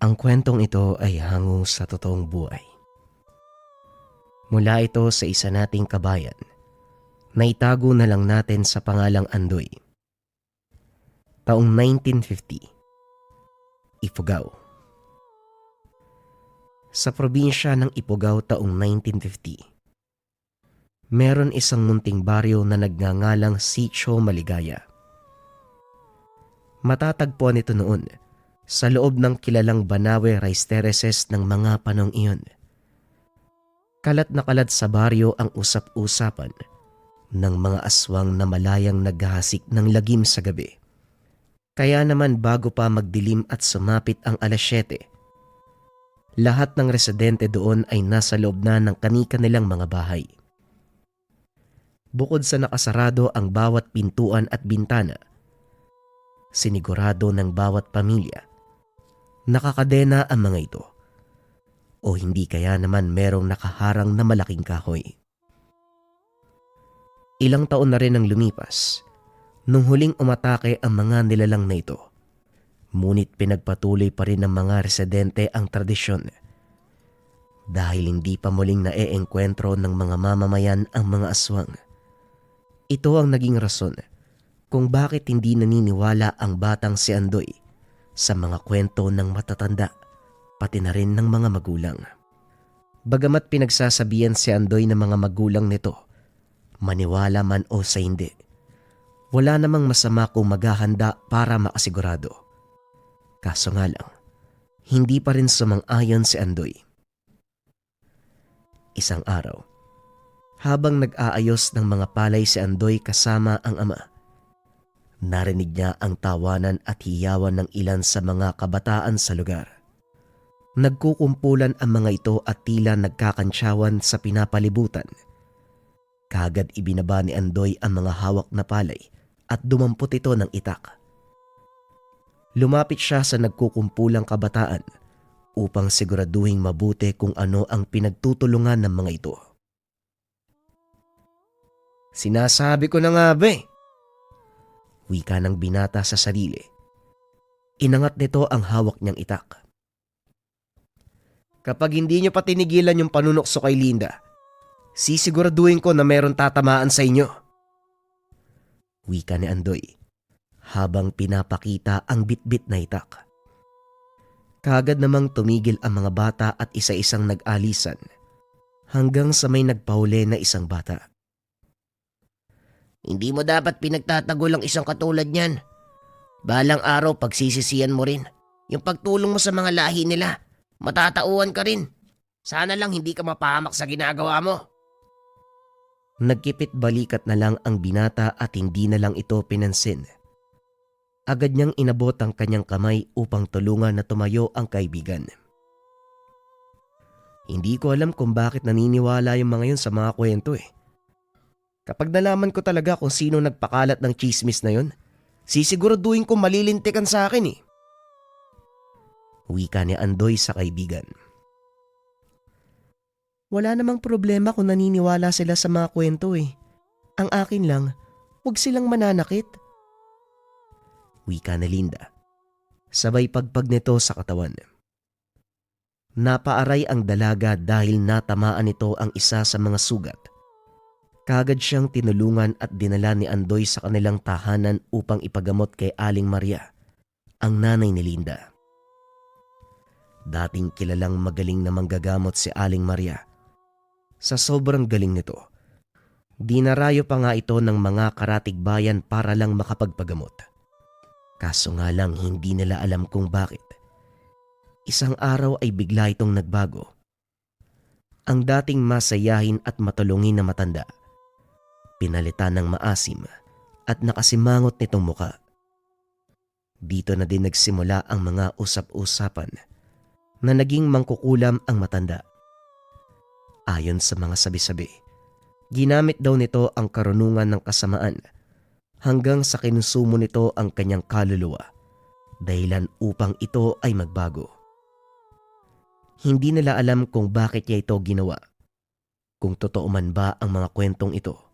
Ang kwentong ito ay hango sa totoong buhay. Mula ito sa isa nating kabayan na itago na lang natin sa pangalang Andoy. Taong 1950, Ifugao. Sa probinsya ng Ifugao taong 1950, meron isang munting baryo na nagngangalang Sitio Maligaya. Matatagpuan ito noon sa loob ng kilalang Banawe Rice Terraces ng mga panong iyon. Kalat na kalat sa baryo ang usap-usapan ng mga aswang na malayang naghahasik ng lagim sa gabi. Kaya naman bago pa magdilim at sumapit ang alas 7, lahat ng residente doon ay nasa loob na ng kani-kanilang mga bahay. Bukod sa nakasarado ang bawat pintuan at bintana, sinigurado ng bawat pamilya nakakadena ang mga ito. O hindi kaya naman merong nakaharang na malaking kahoy. Ilang taon na rin ang lumipas nung huling umatake ang mga nilalang na ito. Ngunit pinagpatuloy pa rin ng mga residente ang tradisyon. Dahil hindi pa muling naeengkwentro ng mga mamamayan ang mga aswang. Ito ang naging rason kung bakit hindi naniniwala ang batang si Andoy sa mga kwento ng matatanda, pati na rin ng mga magulang. Bagamat pinagsasabihan si Andoy ng mga magulang nito, maniwala man o sa hindi, wala namang masama kung maghahanda para makasigurado. Kaso nga lang, hindi pa rin sumang-ayon si Andoy. Isang araw, habang nag-aayos ng mga palay si Andoy kasama ang ama, narinig niya ang tawanan at hiyawan ng ilan sa mga kabataan sa lugar. Nagkukumpulan ang mga ito at tila nagkakantsawan sa pinapalibutan. Kaagad ibinaba ni Andoy ang mga hawak na palay at dumampot ito ng itak. Lumapit siya sa nagkukumpulang kabataan upang siguraduhing mabuti kung ano ang pinagtutulungan ng mga ito. "Sinasabi ko na nga ba eh," wika ng binata sa sarili. Inangat nito ang hawak niyang itak. "Kapag hindi niyo pa tinigilan yung panunokso kay Linda, sisiguraduhin ko na meron tatamaan sa inyo," wika ni Andoy habang pinapakita ang bitbit na itak. Kaagad namang tumigil ang mga bata at isa-isang nag-alisan hanggang sa may nagpahuli na isang bata. Hindi mo dapat pinagtatagol ang isang katulad niyan. Balang araw pagsisisihan mo rin. Yung pagtulong mo sa mga lahi nila, matatauhan ka rin. Sana lang hindi ka mapahamak sa ginagawa mo. Nagkipit balikat na lang ang binata at hindi na lang ito pinansin. Agad niyang inabot ang kanyang kamay upang tulungan na tumayo ang kaibigan. Hindi ko alam kung bakit naniniwala yung mga yun sa mga kwento eh. Kapag nalaman ko talaga kung sino nagpakalat ng chismis na yun, sisiguraduhin ko malilintikan sa akin eh. Wika ni Andoy sa kaibigan. "Wala namang problema kung naniniwala sila sa mga kwento eh. Ang akin lang, huwag silang mananakit," wika ni Linda, sabay pagpag nito sa katawan. Napaaray ang dalaga dahil natamaan nito ang isa sa mga sugat. Kaagad siyang tinulungan at dinala ni Andoy sa kanilang tahanan upang ipagamot kay Aling Maria, ang nanay ni Linda. Dating kilalang magaling na manggagamot si Aling Maria. Sa sobrang galing nito, dinarayo pa nga ito ng mga karatig bayan para lang makapagpagamot. Kaso nga lang hindi nila alam kung bakit. Isang araw ay bigla itong nagbago. Ang dating masayahin at matulungin na matanda, pinalitan ng maasim at nakasimangot nitong muka. Dito na din nagsimula ang mga usap-usapan na naging mangkukulam ang matanda. Ayon sa mga sabi-sabi, ginamit daw nito ang karunungan ng kasamaan hanggang sa kinusumo nito ang kanyang kaluluwa dahilan upang ito ay magbago. Hindi nila alam kung bakit niya ito ginawa, kung totoo man ba ang mga kwentong ito.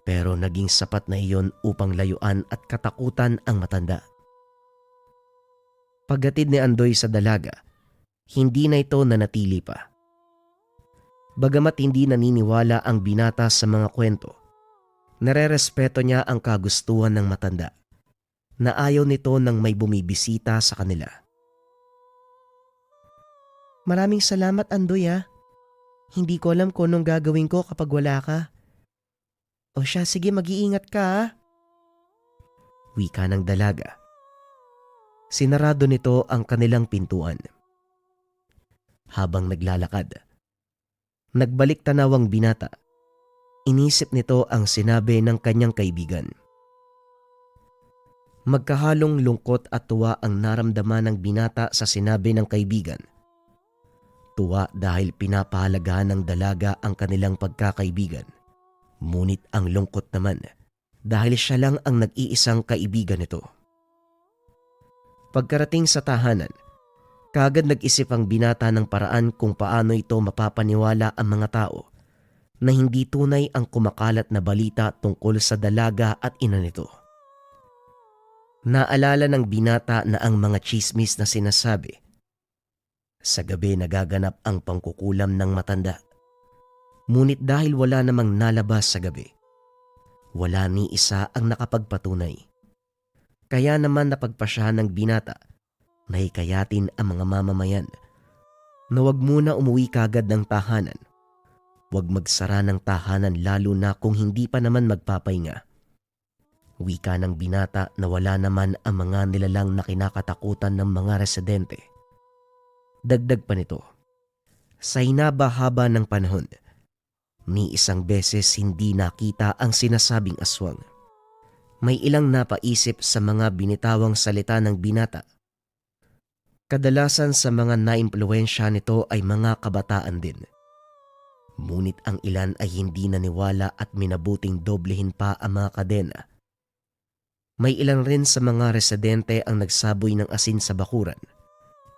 Pero naging sapat na iyon upang layuan at katakutan ang matanda. Paghatid ni Andoy sa dalaga, hindi na ito nanatili pa. Bagamat hindi naniniwala ang binata sa mga kwento, narerespeto niya ang kagustuhan ng matanda na ayaw nito nang may bumibisita sa kanila. Maraming salamat, Andoy ah. Hindi ko alam kung anong gagawin ko kapag wala ka. O siya, sige, mag-iingat ka ah. Wika ng dalaga. Sinarado nito ang kanilang pintuan. Habang naglalakad, nagbalik tanaw ang binata. Inisip nito ang sinabi ng kanyang kaibigan. Magkahalong lungkot at tuwa ang naramdaman ng binata sa sinabi ng kaibigan. Tuwa dahil pinapahalagahan ng dalaga ang kanilang pagkakaibigan. Ngunit ang lungkot naman dahil siya lang ang nag-iisang kaibigan nito. Pagkarating sa tahanan, kaagad nag-isip ang binata ng paraan kung paano ito mapapaniwala ang mga tao na hindi tunay ang kumakalat na balita tungkol sa dalaga at ina nito. Naalala ng binata na ang mga tsismis na sinasabi, sa gabi nagaganap ang pangkukulam ng matanda. Ngunit dahil wala namang nalabas sa gabi, wala ni isa ang nakapagpatunay. Kaya naman napagpasyahan ng binata na hikayatin ang mga mamamayan na huwag muna umuwi kagad ng tahanan. Huwag magsara ng tahanan lalo na kung hindi pa naman magpapahinga. Wika ng binata na wala naman ang mga nilalang na kinakatakutan ng mga residente. Dagdag pa nito, sa hinaba-haba ng panahon, ni isang beses hindi nakita ang sinasabing aswang. May ilang napaisip sa mga binitawang salita ng binata. Kadalasan sa mga naimpluwensya nito ay mga kabataan din. Ngunit ang ilan ay hindi naniwala at minabuting doblehin pa ang mga kadena. May ilan rin sa mga residente ang nagsaboy ng asin sa bakuran,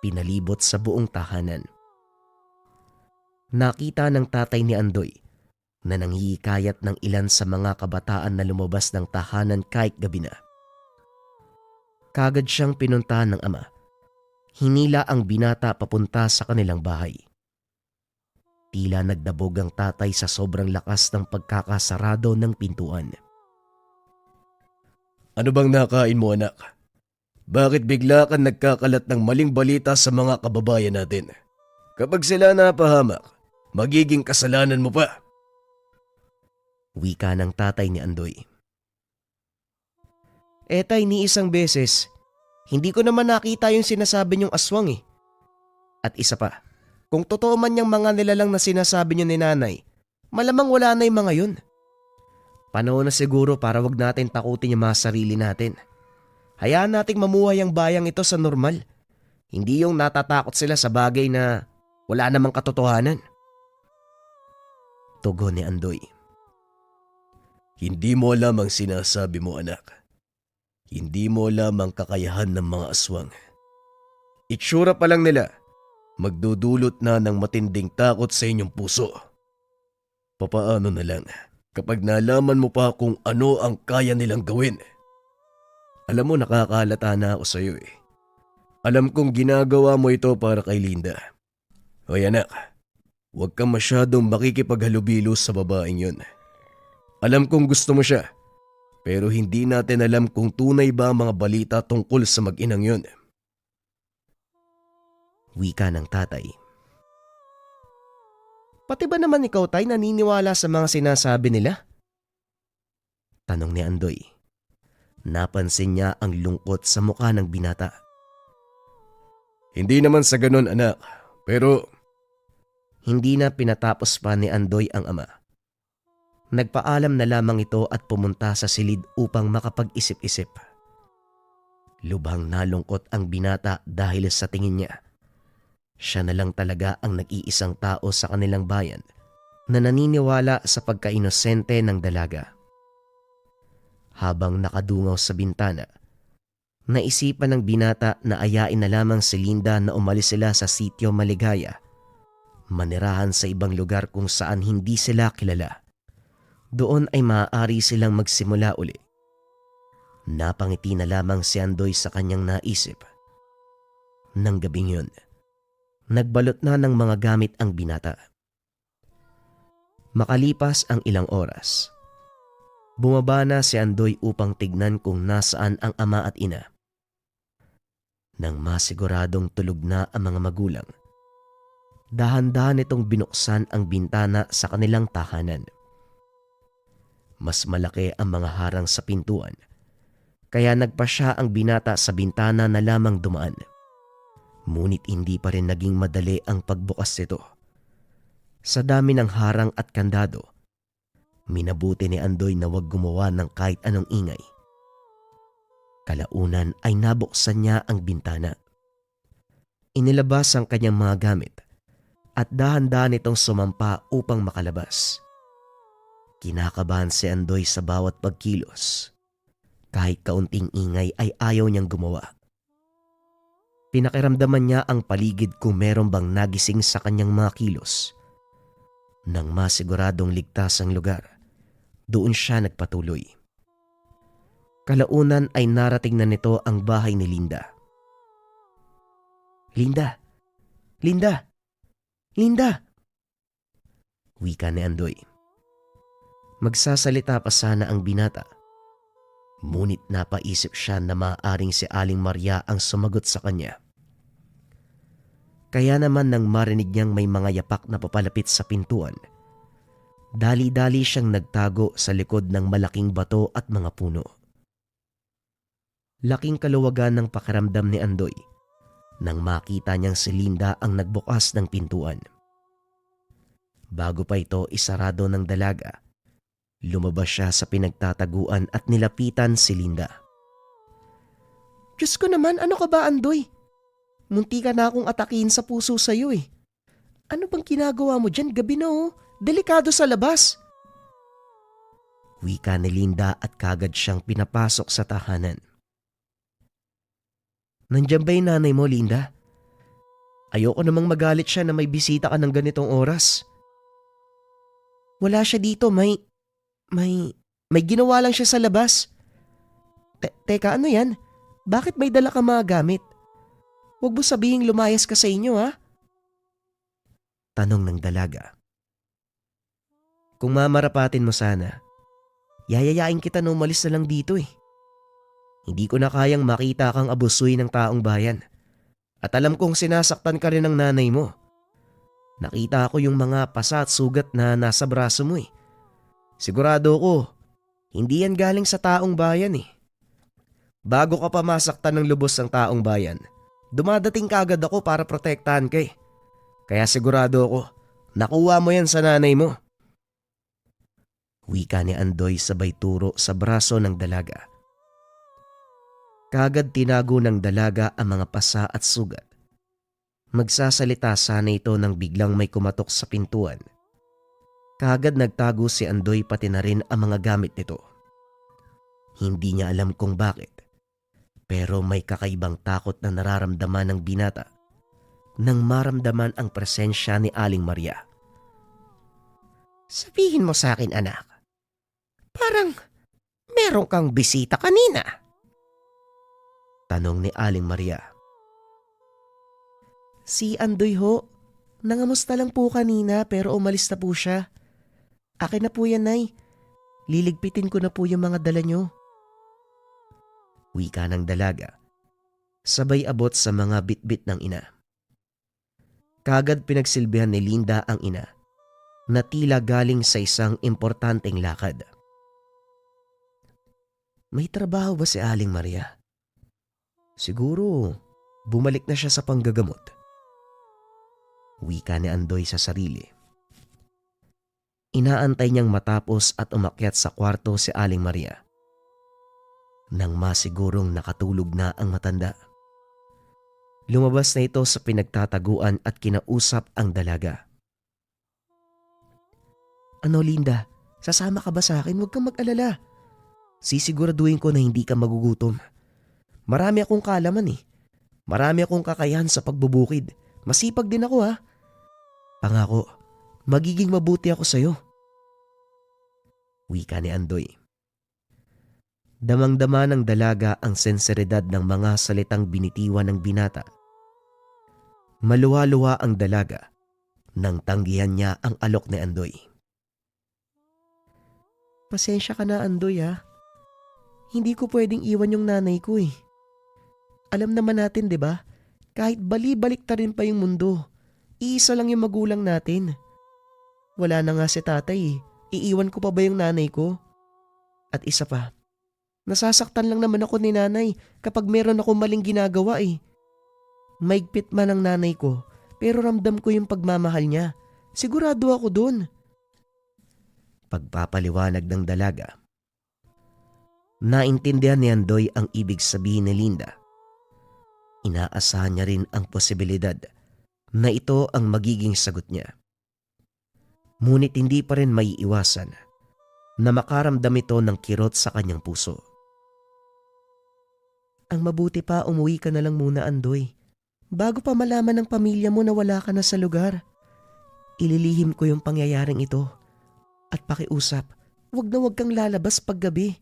pinalibot sa buong tahanan. Nakita ng tatay ni Andoy na nanghihikayat ng ilan sa mga kabataan na lumabas ng tahanan kahit gabi na. Kagad siyang pinuntahan ng ama. Hinila ang binata papunta sa kanilang bahay. Tila nagdabog ang tatay sa sobrang lakas ng pagkakasarado ng pintuan. Ano bang nakain mo, anak? Bakit bigla kang nagkakalat ng maling balita sa mga kababayan natin? Kapag sila napahamak, magiging kasalanan mo pa. Wika ng tatay ni Andoy. Tay, ni isang beses, hindi ko naman nakita yung sinasabi niyong aswang eh. At isa pa, kung totoo man yung mga nilalang na sinasabi niyo ni nanay, malamang wala na yung mga yun. Panahon na siguro para wag natin takutin yung mga sarili natin. Hayaan nating mamuhay ang bayang ito sa normal. Hindi yung natatakot sila sa bagay na wala namang katotohanan. Tugon ni Andoy. Hindi mo alam ang sinasabi mo, anak. Hindi mo alam ang kakayahan ng mga aswang. Itsura pa lang nila, magdudulot na ng matinding takot sa inyong puso. Papaano na lang kapag nalaman mo pa kung ano ang kaya nilang gawin? Alam mo, nakakahalata na ako sa iyo eh. Alam kong ginagawa mo ito para kay Linda. Hoy anak, huwag kang masyadong makikipaghalubilo sa babaeng yun. Alam kong gusto mo siya, pero hindi natin alam kung tunay ba ang mga balita tungkol sa mag-inang yun. Wika ng tatay. Pati ba naman ikaw, tay, naniniwala sa mga sinasabi nila? Tanong ni Andoy. Napansin niya ang lungkot sa mukha ng binata. Hindi naman sa ganun, anak, pero Hindi na pinatapos pa ni Andoy ang ama. Nagpaalam na lamang ito at pumunta sa silid upang makapag-isip-isip. Lubhang nalungkot ang binata dahil sa tingin niya, siya na lang talaga ang nag-iisang tao sa kanilang bayan na naniniwala sa pagkainosente ng dalaga. Habang nakadungaw sa bintana, naisipan ng binata na ayain na lamang si Linda na umalis sila sa sitio Maligaya, manirahan sa ibang lugar kung saan hindi sila kilala. Doon ay maaari silang magsimula uli. Napangiti na lamang si Andoy sa kanyang naisip. Nang gabing yun, nagbalot na ng mga gamit ang binata. Makalipas ang ilang oras, bumaba na si Andoy upang tignan kung nasaan ang ama at ina. Nang masiguradong tulog na ang mga magulang, dahan-dahan itong binuksan ang bintana sa kanilang tahanan. Mas malaki ang mga harang sa pintuan, kaya nagpasya ang binata sa bintana na lamang dumaan. Ngunit hindi pa rin naging madali ang pagbukas nito. Sa dami ng harang at kandado, minabuti ni Andoy na huwag gumawa ng kahit anong ingay. Kalaunan ay nabuksan niya ang bintana. Inilabas ang kanyang mga gamit at dahan-dahan itong sumampa upang makalabas. Kinakabahan si Andoy sa bawat pagkilos. Kahit kaunting ingay ay ayaw niyang gumawa. Pinakiramdaman niya ang paligid kung meron bang nagising sa kanyang mga kilos. Nang masiguradong ligtas ang lugar, doon siya nagpatuloy. Kalaunan ay narating na nito ang bahay ni Linda. "Linda! Linda! Linda!" wika ni Andoy. Magsasalita pa sana ang binata. Ngunit napaisip siya na maaaring si Aling Maria ang sumagot sa kanya. Kaya naman nang marinig niyang may mga yapak na papalapit sa pintuan, dali-dali siyang nagtago sa likod ng malaking bato at mga puno. Laking kaluwagan ng pakiramdam ni Andoy nang makita niyang si Linda ang nagbukas ng pintuan. Bago pa ito isarado ng dalaga, lumabas siya sa pinagtataguan at nilapitan si Linda. "Diyos ko naman, ano ka ba, Andoy? Munti ka na akong atakihin sa puso sa'yo eh. Ano bang ginagawa mo dyan? Gabi na oh. Delikado sa labas." Wika ni Linda at kagad siyang pinapasok sa tahanan. "Nandiyan ba yung nanay mo, Linda? Ayoko namang magalit siya na may bisita ka ng ganitong oras." "Wala siya dito, may ginawa lang siya sa labas." Teka, ano yan? Bakit may dala ka mga gamit? Huwag mo sabihing lumayas ka sa inyo, ha?" Tanong ng dalaga. "Kung mamarapatin mo sana, yayayain kita na umalis na lang dito eh. Hindi ko na kayang makita kang abusuin ng taong bayan. At alam kong sinasaktan ka rin ng nanay mo. Nakita ko yung mga pasa at sugat na nasa braso mo eh. Sigurado ko, hindi yan galing sa taong bayan eh. Bago ka pa masaktan ng lubos ng taong bayan, dumadating kaagad ako para protektahan ka eh. Kaya sigurado ako, nakuha mo yan sa nanay mo." Wika ni Andoy sabay turo sa braso ng dalaga. Kaagad tinago ng dalaga ang mga pasa at sugat. Magsasalita sana ito nang biglang may kumatok sa pintuan. Kaagad nagtago si Andoy pati na rin ang mga gamit nito. Hindi niya alam kung bakit, pero may kakaibang takot na nararamdaman ng binata nang maramdaman ang presensya ni Aling Maria. "Sabihin mo sa akin, anak, parang meron kang bisita kanina?" tanong ni Aling Maria. "Si Andoy ho, nangamusta lang po kanina pero umalis na po siya. Akin na po yan, Nay. Liligpitin ko na po yung mga dala nyo." Wika ng dalaga, sabay abot sa mga bitbit ng ina. Kagad pinagsilbihan ni Linda ang ina na tila galing sa isang importanteng lakad. "May trabaho ba si Aling Maria? Siguro bumalik na siya sa panggagamot." Wika ni Andoy sa sarili. Inaantay niyang matapos at umakyat sa kwarto si Aling Maria. Nang masigurong nakatulog na ang matanda, lumabas na ito sa pinagtataguan at kinausap ang dalaga. "Ano, Linda? Sasama ka ba sa akin? Huwag kang mag-alala. Sisiguraduhin ko na hindi ka magugutom. Marami akong kaalaman eh. Marami akong kakayahan sa pagbubukid. Masipag din ako ha. Pangako, magiging mabuti ako sa'yo." Wika ni Andoy. Damang-dama ng dalaga ang senseridad ng mga salitang binitiwan ng binata Maluwa-luwa ang dalaga nang tanggihan niya ang alok ni Andoy. Pasensya ka na, Andoy, ha. Hindi ko pwedeng iwan yung nanay ko eh. Alam naman natin, 'di ba? Kahit bali-balik ta rin pa yung mundo, iisa lang yung magulang natin. Wala na nga si tatay eh. Iiwan ko pa ba yung nanay ko? At isa pa, nasasaktan lang naman ako ni nanay kapag meron akong maling ginagawa eh. Maigpit man ang nanay ko, pero ramdam ko yung pagmamahal niya. Sigurado ako dun. Pagpapaliwanag ng dalaga. Naintindihan ni Andoy ang ibig sabihin ni Linda. Inaasahan niya rin ang posibilidad na ito ang magiging sagot niya. Ngunit hindi pa rin maiiwasan na makaramdam ito ng kirot sa kanyang puso. Ang mabuti pa umuwi ka na lang muna, Andoy. Bago pa malaman ng pamilya mo na wala ka na sa lugar. Ililihim ko yung pangyayaring ito. At pakiusap, wag na wag kang lalabas paggabi.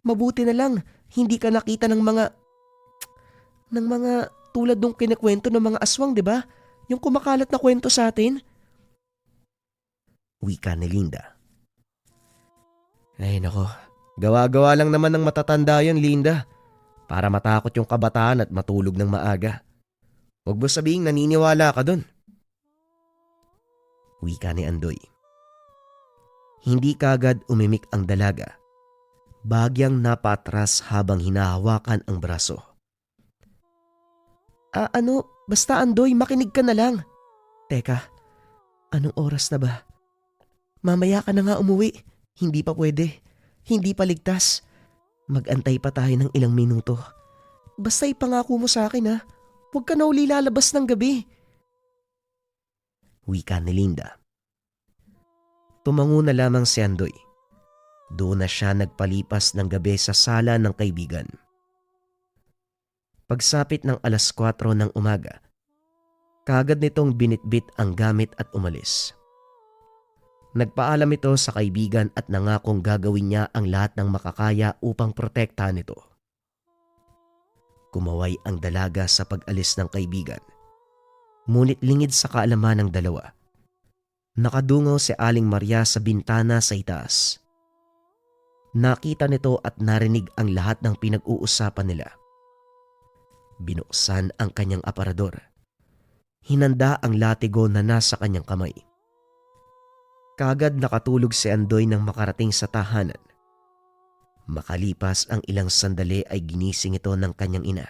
Mabuti na lang, hindi ka nakita ng mga tulad nung kinikwento ng mga aswang, di ba? Yung kumakalat na kwento sa atin. Wika ni Linda. Ay nako, gawa-gawa lang naman ng matatanda yan, Linda. Para matakot yung kabataan at matulog ng maaga. Huwag mo sabihing naniniwala ka dun. Wika ni Andoy. Hindi kagad umimik ang dalaga. Bagyang napatras habang hinahawakan ang braso. Basta Andoy, makinig ka na lang. Teka, anong oras na ba? Mamaya ka na nga umuwi. Hindi pa pwede. Hindi pa ligtas. Mag-antay pa tayo ng ilang minuto. Basta ipangako mo sa akin ha. Huwag ka na uli lalabas ng gabi. Wika ni Linda. Tumango na lamang si Andoy. Doon na siya nagpalipas ng gabi sa sala ng kaibigan. Pagsapit ng 4:00 ng umaga, kaagad nitong binitbit ang gamit at umalis. Nagpaalam ito sa kaibigan at nangakong gagawin niya ang lahat ng makakaya upang protektahan ito. Kumaway ang dalaga sa pag-alis ng kaibigan. Ngunit lingid sa kaalaman ng dalawa, nakadungaw si Aling Maria sa bintana sa itaas. Nakita nito at narinig ang lahat ng pinag-uusapan nila. Binuksan ang kanyang aparador. Hinanda ang latigo na nasa kanyang kamay. Kaagad nakatulog si Andoy nang makarating sa tahanan. Makalipas ang ilang sandali ay ginising ito ng kanyang ina.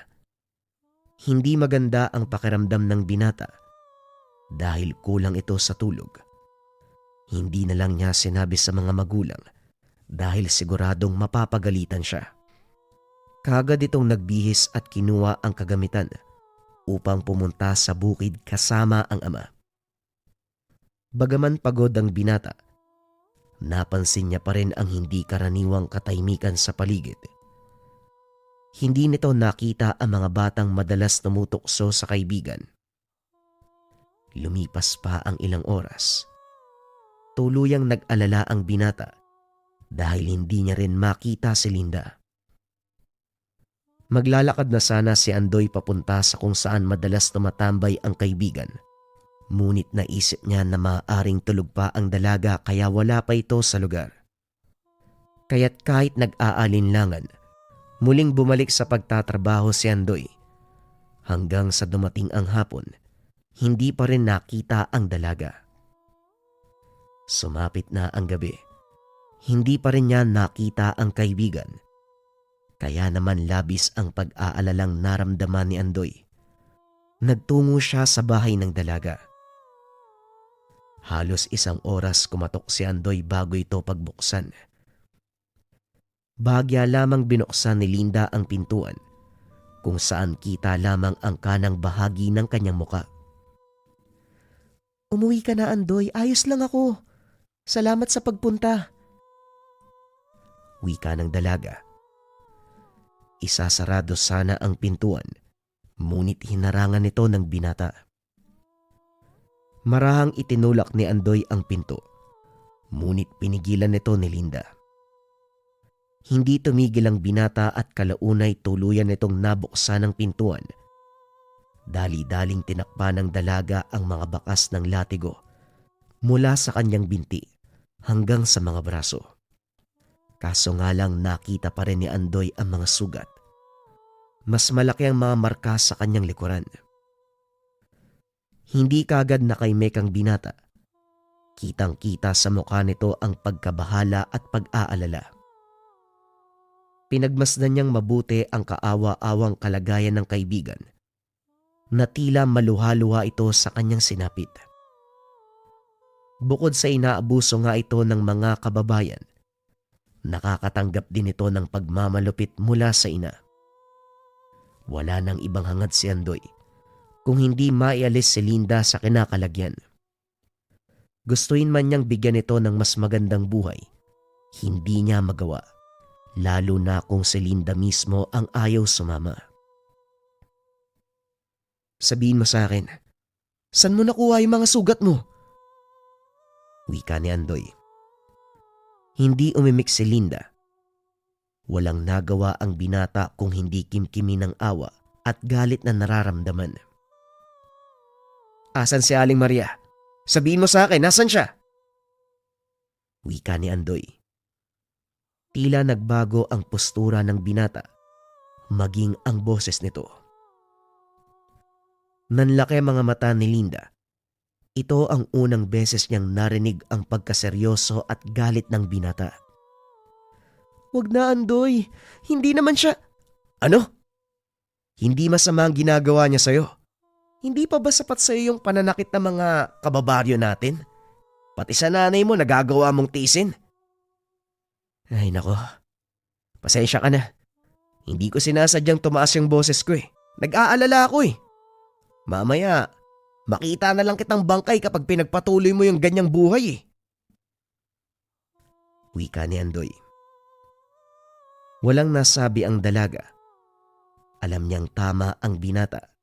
Hindi maganda ang pakiramdam ng binata dahil kulang ito sa tulog. Hindi na lang niya sinabi sa mga magulang dahil siguradong mapapagalitan siya. Kaagad itong nagbihis at kinuha ang kagamitan upang pumunta sa bukid kasama ang ama. Bagaman pagod ang binata, napansin niya pa rin ang hindi karaniwang katahimikan sa paligid. Hindi nito nakita ang mga batang madalas tumutokso sa kaibigan. Lumipas pa ang ilang oras. Tuluyang nag-alala ang binata dahil hindi niya rin makita si Linda. Maglalakad na sana si Andoy papunta sa kung saan madalas tumatambay ang kaibigan. Ngunit naisip niya na maaaring tulog pa ang dalaga kaya wala pa ito sa lugar. Kaya't kahit nag-aalinlangan, muling bumalik sa pagtatrabaho si Andoy. Hanggang sa dumating ang hapon, hindi pa rin nakita ang dalaga. Sumapit na ang gabi. Hindi pa rin niya nakita ang kaibigan. Kaya naman labis ang pag-aalalang naramdaman ni Andoy. Nagtungo siya sa bahay ng dalaga. Halos 1 oras kumatok si Andoy bago ito pagbuksan. Bahagya lamang binuksan ni Linda ang pintuan kung saan kita lamang ang kanang bahagi ng kanyang muka. Umuwi ka na, Andoy. Ayos lang ako. Salamat sa pagpunta. Wika ng dalaga. Isasarado sana ang pintuan, ngunit hinarangan nito ng binata. Marahang itinulak ni Andoy ang pinto, ngunit pinigilan nito ni Linda. Hindi tumigil ang binata at kalaunay tuluyan nitong nabuksan ang pintuan Dali-daling tinakpan ng dalaga ang mga bakas ng latigo mula sa kanyang binti hanggang sa mga braso. Kaso nga lang nakita pa rin ni Andoy ang mga sugat. Mas malaki ang mga marka sa kanyang likuran. Hindi kagad nakaimek ang binata. Kitang-kita sa mukha nito ang pagkabahala at pag-aalala. Pinagmasdan niyang mabuti ang kaawa-awang kalagayan ng kaibigan na tila maluha-luha ito sa kanyang sinapit. Bukod sa inaabuso nga ito ng mga kababayan, nakakatanggap din ito ng pagmamalupit mula sa ina. Wala nang ibang hangad si Andoy kung hindi maialis si Linda sa kinakalagyan. Gustuin man niyang bigyan ito ng mas magandang buhay, hindi niya magawa, lalo na kung si Linda mismo ang ayaw sumama. Sabihin mo sa akin, saan mo nakuha yung mga sugat mo? Wika ni Andoy. Hindi umimik si Linda. Walang nagawa ang binata kung hindi kimkimi ng awa at galit na nararamdaman. Asan si Aling Maria? Sabihin mo sa akin, nasan siya? Wika ni Andoy. Tila nagbago ang postura ng binata, maging ang boses nito. Nanlaki mga mata ni Linda. Ito ang unang beses niyang narinig ang pagkaseryoso at galit ng binata. Wag na, Andoy. Hindi naman siya... Ano? Hindi masama ang ginagawa niya sa'yo. Hindi pa ba sapat sa'yo yung pananakit ng mga kababaryo natin? Pati sa nanay mo nagagawa mong tisin. Ay nako, pasensya ka na. Hindi ko sinasadyang tumaas yung boses ko eh. Nag-aalala ako eh. Mamaya, makita na lang kitang bangkay kapag pinagpatuloy mo yung ganyang buhay eh. Wika ni Andoy. Walang nasabi ang dalaga. Alam niyang tama ang binata.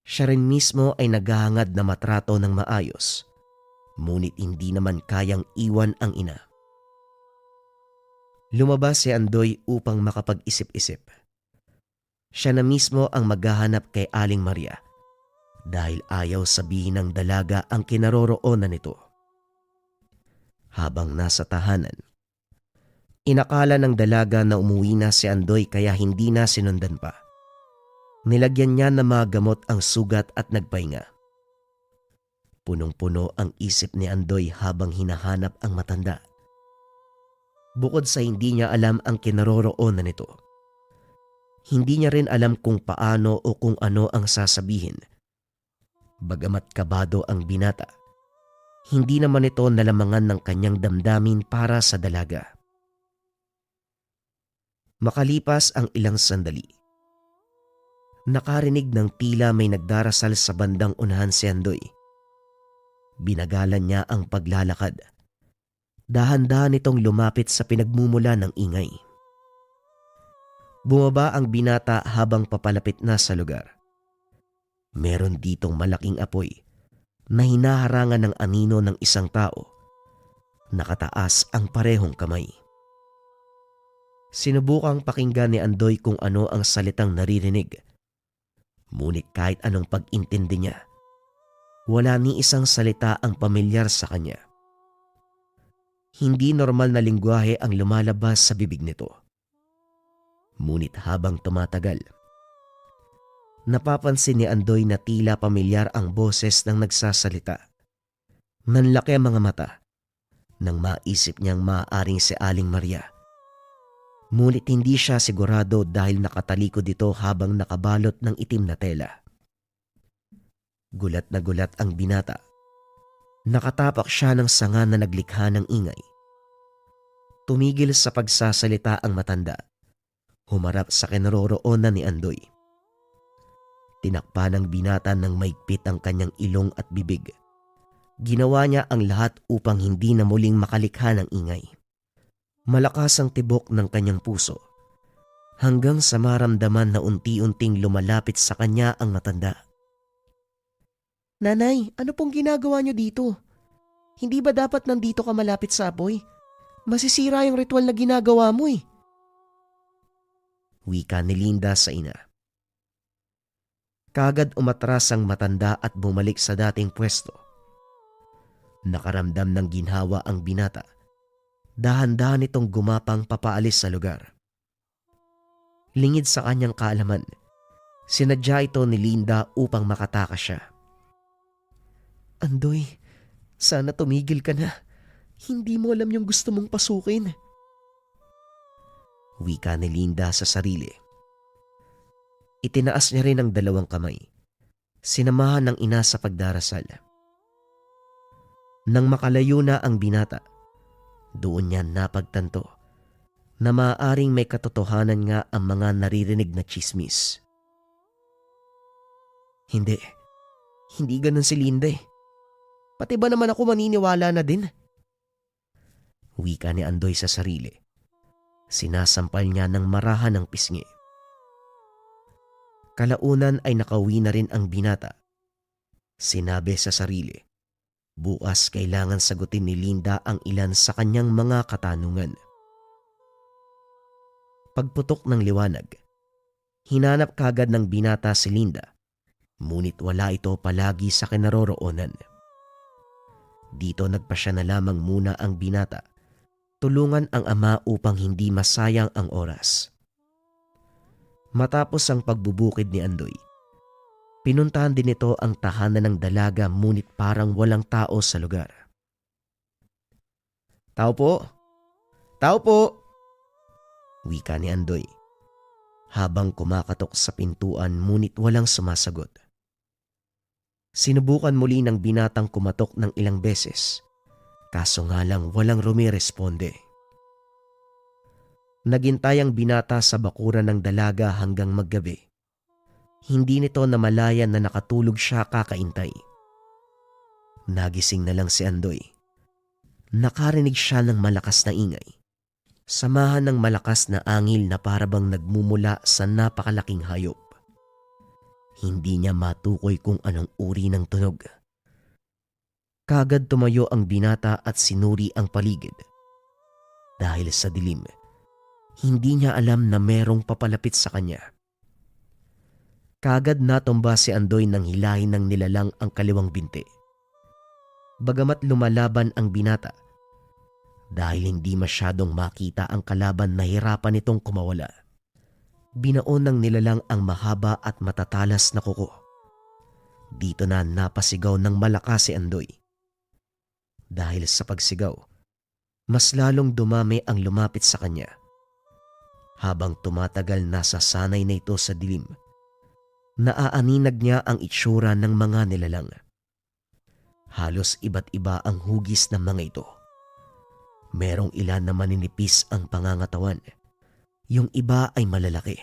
Siya rin mismo ay naghahangad na matrato ng maayos, ngunit hindi naman kayang iwan ang ina. Lumabas si Andoy upang makapag-isip-isip. Siya na mismo ang maghahanap kay Aling Maria dahil ayaw sabihin ng dalaga ang kinaroroonan nito. Habang nasa tahanan, inakala ng dalaga na umuwi na si Andoy kaya hindi na sinundan pa. Nilagyan niya ng mga gamot ang sugat at nagpahinga. Punong-puno ang isip ni Andoy habang hinahanap ang matanda. Bukod sa hindi niya alam ang kinaroroonan nito, hindi niya rin alam kung paano o kung ano ang sasabihin. Bagamat kabado ang binata, hindi naman ito nalamangan ng kanyang damdamin para sa dalaga. Makalipas ang ilang sandali, nakarinig ng tila may nagdarasal sa bandang unahan si Andoy. Binagalan niya ang paglalakad. Dahan-dahan itong lumapit sa pinagmumula ng ingay. Bumaba ang binata habang papalapit na sa lugar. Meron ditong malaking apoy na hinaharangan ng anino ng isang tao. Nakataas ang parehong kamay. Sinubukang pakinggan ni Andoy kung ano ang salitang naririnig. Ngunit kahit anong pag-intindi niya, wala ni isang salita ang pamilyar sa kanya. Hindi normal na lingwahe ang lumalabas sa bibig nito. Ngunit habang tumatagal, napapansin ni Andoy na tila pamilyar ang boses ng nagsasalita. Nanlaki ang mga mata nang maisip niyang maaaring si Aling Maria. Ngunit hindi siya sigurado dahil nakatalikod ito habang nakabalot ng itim na tela. Gulat na gulat ang binata. Nakatapak siya ng sanga na naglikha ng ingay. Tumigil sa pagsasalita ang matanda. Humarap sa kinaroroonan ni Andoy. Tinakpan ng binata ng maigpit ang kanyang ilong at bibig. Ginawa niya ang lahat upang hindi na muling makalikha ng ingay. Malakas ang tibok ng kanyang puso hanggang sa maramdaman na unti-unting lumalapit sa kanya ang matanda. Nanay, ano pong ginagawa niyo dito? Hindi ba dapat nandito ka malapit sa apoy? Masisira yung ritual na ginagawa mo eh. Wika ni Linda sa ina. Kagad umatras ang matanda at bumalik sa dating pwesto. Nakaramdam ng ginhawa ang binata. Dahan-dahan itong gumapang papaalis sa lugar. Lingid sa kanyang kaalaman, sinadya ito ni Linda upang makatakas siya. "Andoy, sana tumigil ka na. Hindi mo alam yung gusto mong pasukin." Wika ni Linda sa sarili. Itinaas niya rin ang dalawang kamay. Sinamahan ng ina sa pagdarasal. Nang makalayo na ang binata, doon niya napagtanto na maaaring may katotohanan nga ang mga naririnig na tsismis. Hindi ganun si Linda eh. Pati ba naman ako maniniwala na din? Wika ni Andoy sa sarili. Sinasampal niya ng marahan ng pisngi. Kalaunan ay nakauwi na rin ang binata. Sinabi sa sarili, bukas kailangan sagutin ni Linda ang ilan sa kanyang mga katanungan. Pagputok ng liwanag, hinanap kagad ng binata si Linda, ngunit wala ito palagi sa kinaroroonan. Dito nagpasya na lamang muna ang binata, tulungan ang ama upang hindi masayang ang oras. Matapos ang pagbubukid ni Andoy, pinuntahan din ito ang tahanan ng dalaga ngunit parang walang tao sa lugar. "Tao po! Tao po!" Wika ni Andoy, habang kumakatok sa pintuan ngunit walang sumasagot. Sinubukan muli ng binatang kumatok ng ilang beses, kaso nga lang walang rumiresponde. Naghintay ang binata sa bakuran ng dalaga hanggang maggabi. Hindi nito namalayan na nakatulog siya kakaintay. Nagising na lang si Andoy. Nakarinig siya ng malakas na ingay. Samahan ng malakas na angil na parabang nagmumula sa napakalaking hayop. Hindi niya matukoy kung anong uri ng tunog. Kagad tumayo ang binata at sinuri ang paligid. Dahil sa dilim, hindi niya alam na merong papalapit sa kanya. Kagad natumba si Andoy nang hilahin ng nilalang ang kaliwang binti. Bagamat lumalaban ang binata, dahil hindi masyadong makita ang kalaban, nahirapan itong kumawala. Binaon ng nilalang ang mahaba at matatalas na kuko. Dito na napasigaw ng malakas si Andoy. Dahil sa pagsigaw, mas lalong dumami ang lumapit sa kanya. Habang tumatagal, nasasanay na ito sa dilim. Naaaninag niya ang itsura ng mga nilalang. Halos iba't iba ang hugis ng mga ito. Merong ilan na maninipis ang pangangatawan. Yung iba ay malalaki.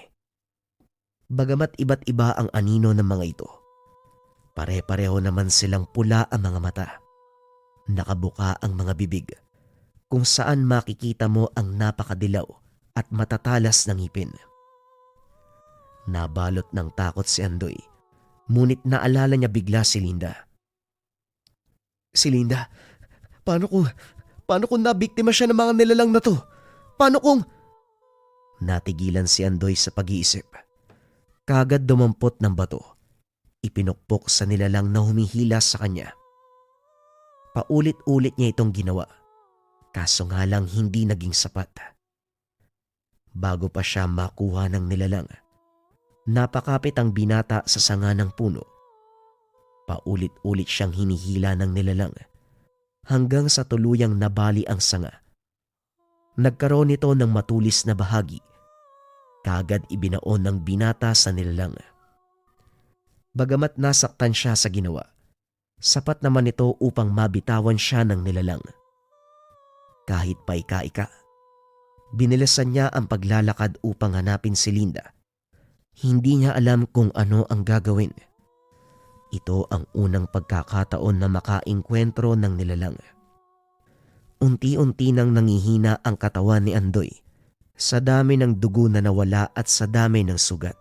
Bagamat iba't iba ang anino ng mga ito, pare-pareho naman silang pula ang mga mata. Nakabuka ang mga bibig, kung saan makikita mo ang napakadilaw at matatalas ng ngipin. Nabalot ng takot si Andoy, ngunit naalala niya bigla si Linda. "Si Linda, paano kung nabiktima siya ng mga nilalang na to? Paano kung..." Natigilan si Andoy sa pag-iisip. Kagad dumampot ng bato. Ipinukpok sa nilalang na humihila sa kanya. Paulit-ulit niya itong ginawa. Kaso nga lang hindi naging sapat. Bago pa siya makuha ng nilalang, napakapit ang binata sa sanga ng puno. Paulit-ulit siyang hinihila ng nilalang hanggang sa tuluyang nabali ang sanga. Nagkaroon ito ng matulis na bahagi. Kagad ibinaon ng binata sa nilalang. Bagamat nasaktan siya sa ginawa, sapat naman ito upang mabitawan siya ng nilalang. Kahit paika-ika, binilasan niya ang paglalakad upang hanapin si Linda. Hindi niya alam kung ano ang gagawin. Ito ang unang pagkakataon na makaengkwentro ng nilalang. Unti-unti nang nangihina ang katawan ni Andoy sa dami ng dugo na nawala at sa dami ng sugat.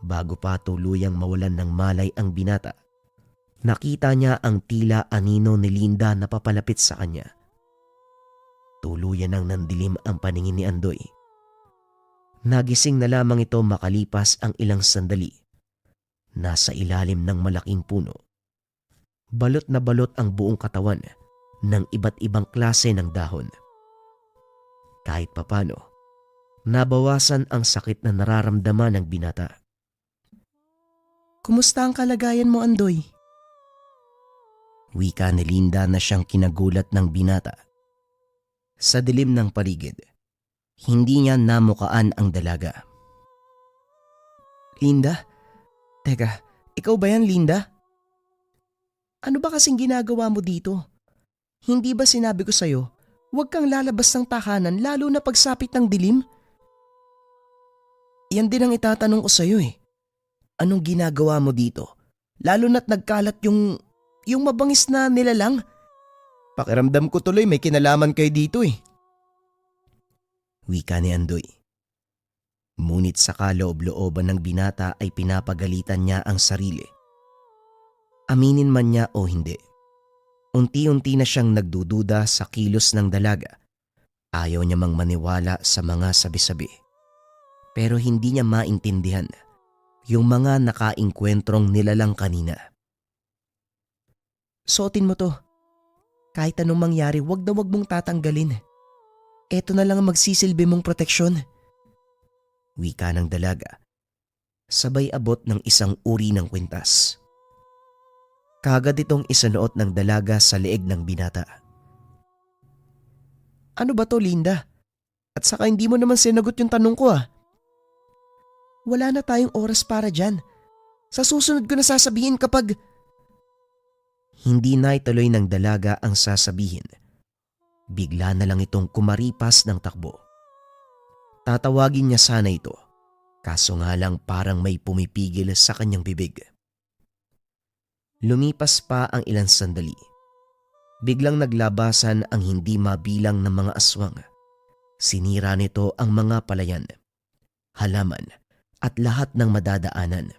Bago pa tuluyang mawalan ng malay ang binata, nakita niya ang tila anino ni Linda na papalapit sa kanya. Tuluyan nang nandilim ang paningin ni Andoy. Nagising na lamang ito makalipas ang ilang sandali Nasa ilalim ng malaking puno. Balot na balot ang buong katawan ng iba't ibang klase ng dahon. Kahit papano, nabawasan ang sakit na nararamdaman ng binata. Kumusta ang kalagayan mo, Andoy? Wika ni Linda na siyang kinagulat ng binata. Sa dilim ng paligid, hindi niya namukaan ang dalaga. Linda? Teka, ikaw ba yan, Linda? Ano ba kasing ginagawa mo dito? Hindi ba sinabi ko sa'yo, huwag kang lalabas ng tahanan lalo na pagsapit ng dilim? Yan din ang itatanong ko sa'yo eh. Anong ginagawa mo dito? Lalo na't nagkalat yung mabangis na nilalang. Pakiramdam ko tuloy may kinalaman kayo dito eh. Wika ni Andoy. Ngunit sa kaloob-looban ng binata ay pinapagalitan niya ang sarili. Aminin man niya o hindi, unti-unti na siyang nagdududa sa kilos ng dalaga. Ayaw niya mang maniwala sa mga sabi-sabi. Pero hindi niya maintindihan yung mga nakaingkwentrong nilalang kanina. Suotin mo to. Kahit anong mangyari, wag na wag mong tatanggalin. Eto na lang ang magsisilbi mong proteksyon. Wika ng dalaga, sabay abot ng isang uri ng kwintas. Kagad itong isanuot ng dalaga sa leeg ng binata. Ano ba to, Linda? At saka hindi mo naman sinagot yung tanong ko ah. Wala na tayong oras para dyan. Sa susunod ko na sasabihin kapag… Hindi na ituloy ng dalaga ang sasabihin. Bigla na lang itong kumaripas ng takbo. Tatawagin niya sana ito, kaso nga lang parang may pumipigil sa kanyang bibig. Lumipas pa ang ilang sandali. Biglang naglabasan ang hindi mabilang ng mga aswang. Sinira nito ang mga palayan, halaman at lahat ng madadaanan.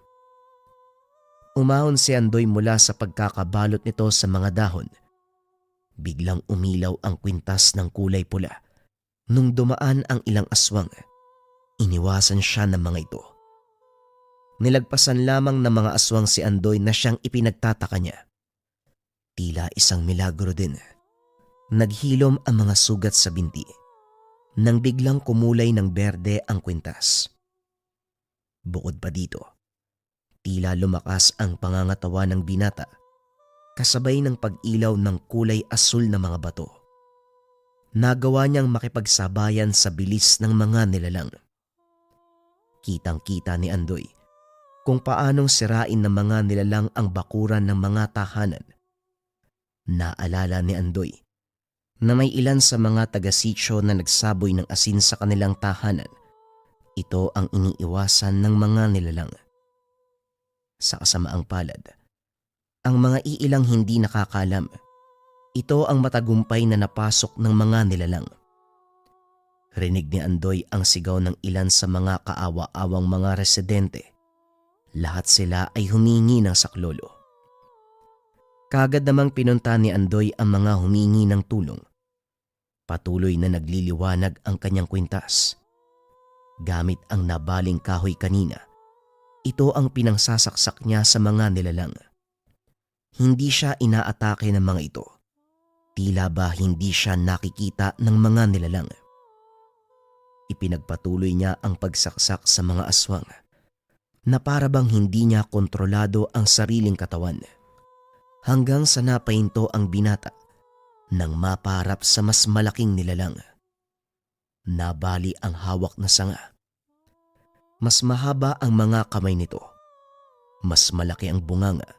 Umahon si Andoy mula sa pagkakabalot nito sa mga dahon. Biglang umilaw ang kwintas ng kulay pula. Nung dumaan ang ilang aswang, iniwasan siya ng mga ito. Nilagpasan lamang ng mga aswang si Andoy na siyang ipinagtataka niya. Tila isang milagro din. Naghilom ang mga sugat sa binti nang biglang kumulay ng berde ang kwintas. Bukod pa dito, tila lumakas ang pangangatawa ng binata kasabay ng pag-ilaw ng kulay asul na mga bato. Nagawa niyang makipagsabayan sa bilis ng mga nilalang. Kitang-kita ni Andoy kung paanong sirain ng mga nilalang ang bakuran ng mga tahanan. Naalala ni Andoy na may ilan sa mga taga-sityo na nagsaboy ng asin sa kanilang tahanan. Ito ang iniiwasan ng mga nilalang. Sa kasamaang palad, ang mga iilang hindi nakakalam, ito ang matagumpay na napasok ng mga nilalang. Rinig ni Andoy ang sigaw ng ilan sa mga kaawa-awang mga residente. Lahat sila ay humingi ng saklolo. Kagad namang pinunta ni Andoy ang mga humingi ng tulong. Patuloy na nagliliwanag ang kanyang kwintas. Gamit ang nabaling kahoy kanina, ito ang pinangsasaksak niya sa mga nilalang. Hindi siya inaatake ng mga ito. Tila ba hindi siya nakikita ng mga nilalang. Ipinagpatuloy niya ang pagsaksak sa mga aswang na para bang hindi niya kontrolado ang sariling katawan. Hanggang sa napahinto ang binata nang maparap sa mas malaking nilalang. Nabali ang hawak na sanga. Mas mahaba ang mga kamay nito. Mas malaki ang bunganga.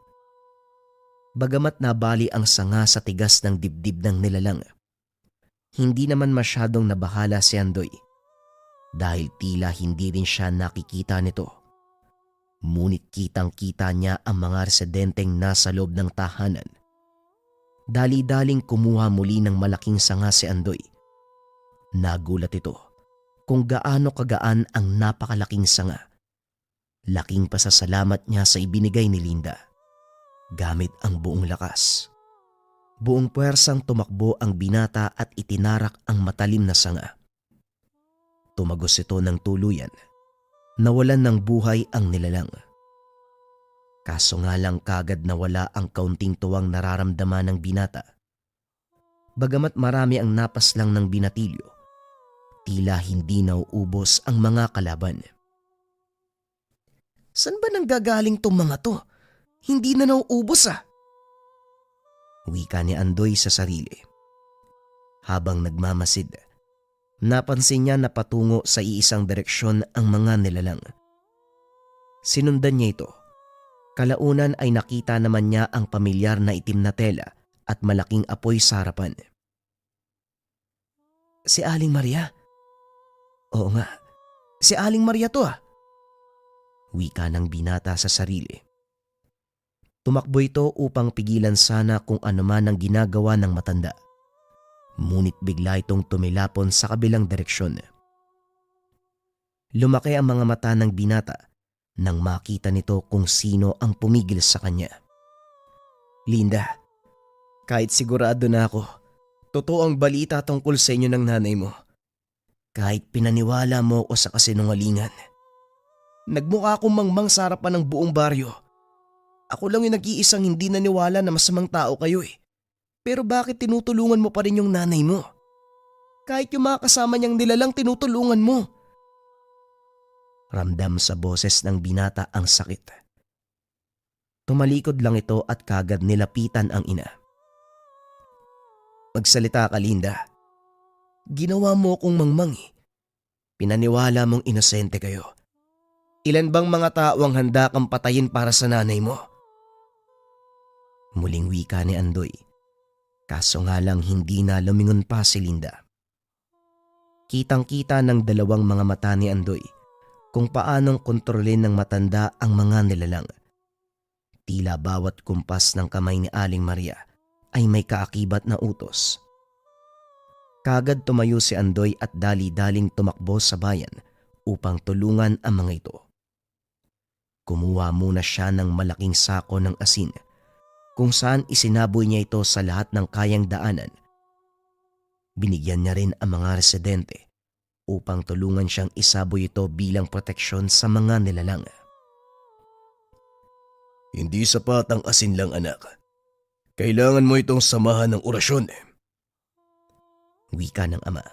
Bagamat nabali ang sanga sa tigas ng dibdib ng nilalang, hindi naman masyadong nabahala si Andoy dahil tila hindi rin siya nakikita nito. Ngunit kitang-kita niya ang mga residenteng nasa loob ng tahanan. Dali-daling kumuha muli ng malaking sanga si Andoy. Nagulat ito kung gaano kagaan ang napakalaking sanga. Laking pasasalamat niya sa ibinigay ni Linda. Gamit ang buong lakas. Buong puwersang tumakbo ang binata at itinarak ang matalim na sanga. Tumagos ito ng tuluyan. Nawalan ng buhay ang nilalang. Kaso nga lang kagad nawala ang kaunting tuwang nararamdaman ng binata. Bagamat marami ang napaslang ng binatilyo, tila hindi nauubos ang mga kalaban. San ba nanggagaling tong mga to? Hindi na nauubos ah. Wika ni Andoy sa sarili. Habang nagmamasid, napansin niya na patungo sa iisang direksyon ang mga nilalang. Sinundan niya ito. Kalaunan ay nakita naman niya ang pamilyar na itim na tela at malaking apoy sa harapan. Si Aling Maria? Oo nga, si Aling Maria to ah. Wika ng binata sa sarili. Tumakbo ito upang pigilan sana kung ano man ang ginagawa ng matanda. Ngunit bigla itong tumilapon sa kabilang direksyon. Lumaki ang mga mata ng binata nang makita nito kung sino ang pumigil sa kanya. Linda, kahit sigurado na ako, totoo ang balita tungkol sa inyo ng nanay mo. Kahit pinaniwala mo ako sa kasinungalingan. Nagmukha akong mangmang sa harapan ng buong baryo. Ako lang yung nag-iisang hindi naniwala na masamang tao kayo eh. Pero bakit tinutulungan mo pa rin yung nanay mo? Kahit yung mga kasama niyang nilalang tinutulungan mo. Ramdam sa boses ng binata ang sakit. Tumalikod lang ito at kagad nilapitan ang ina. Magsalita ka, Linda. Ginawa mo akong mangmang eh. Pinaniwala mong inosente kayo. Ilan bang mga tao ang handa kang patayin para sa nanay mo? Muling wika ni Andoy. Kaso nga lang hindi na lumingon pa si Linda. Kitang-kita ng dalawang mga mata ni Andoy kung paanong kontrolin ng matanda ang mga nilalang. Tila bawat kumpas ng kamay ni Aling Maria ay may kaakibat na utos. Kagad tumayo si Andoy at dali-daling tumakbo sa bayan upang tulungan ang mga ito. Kumuha muna siya ng malaking sako ng asin kung saan isinaboy niya ito sa lahat ng kayang daanan. Binigyan niya rin ang mga residente upang tulungan siyang isaboy ito bilang proteksyon sa mga nilalang. Hindi sapat ang asin lang, anak. Kailangan mo itong samahan ng orasyon. Wika ng ama.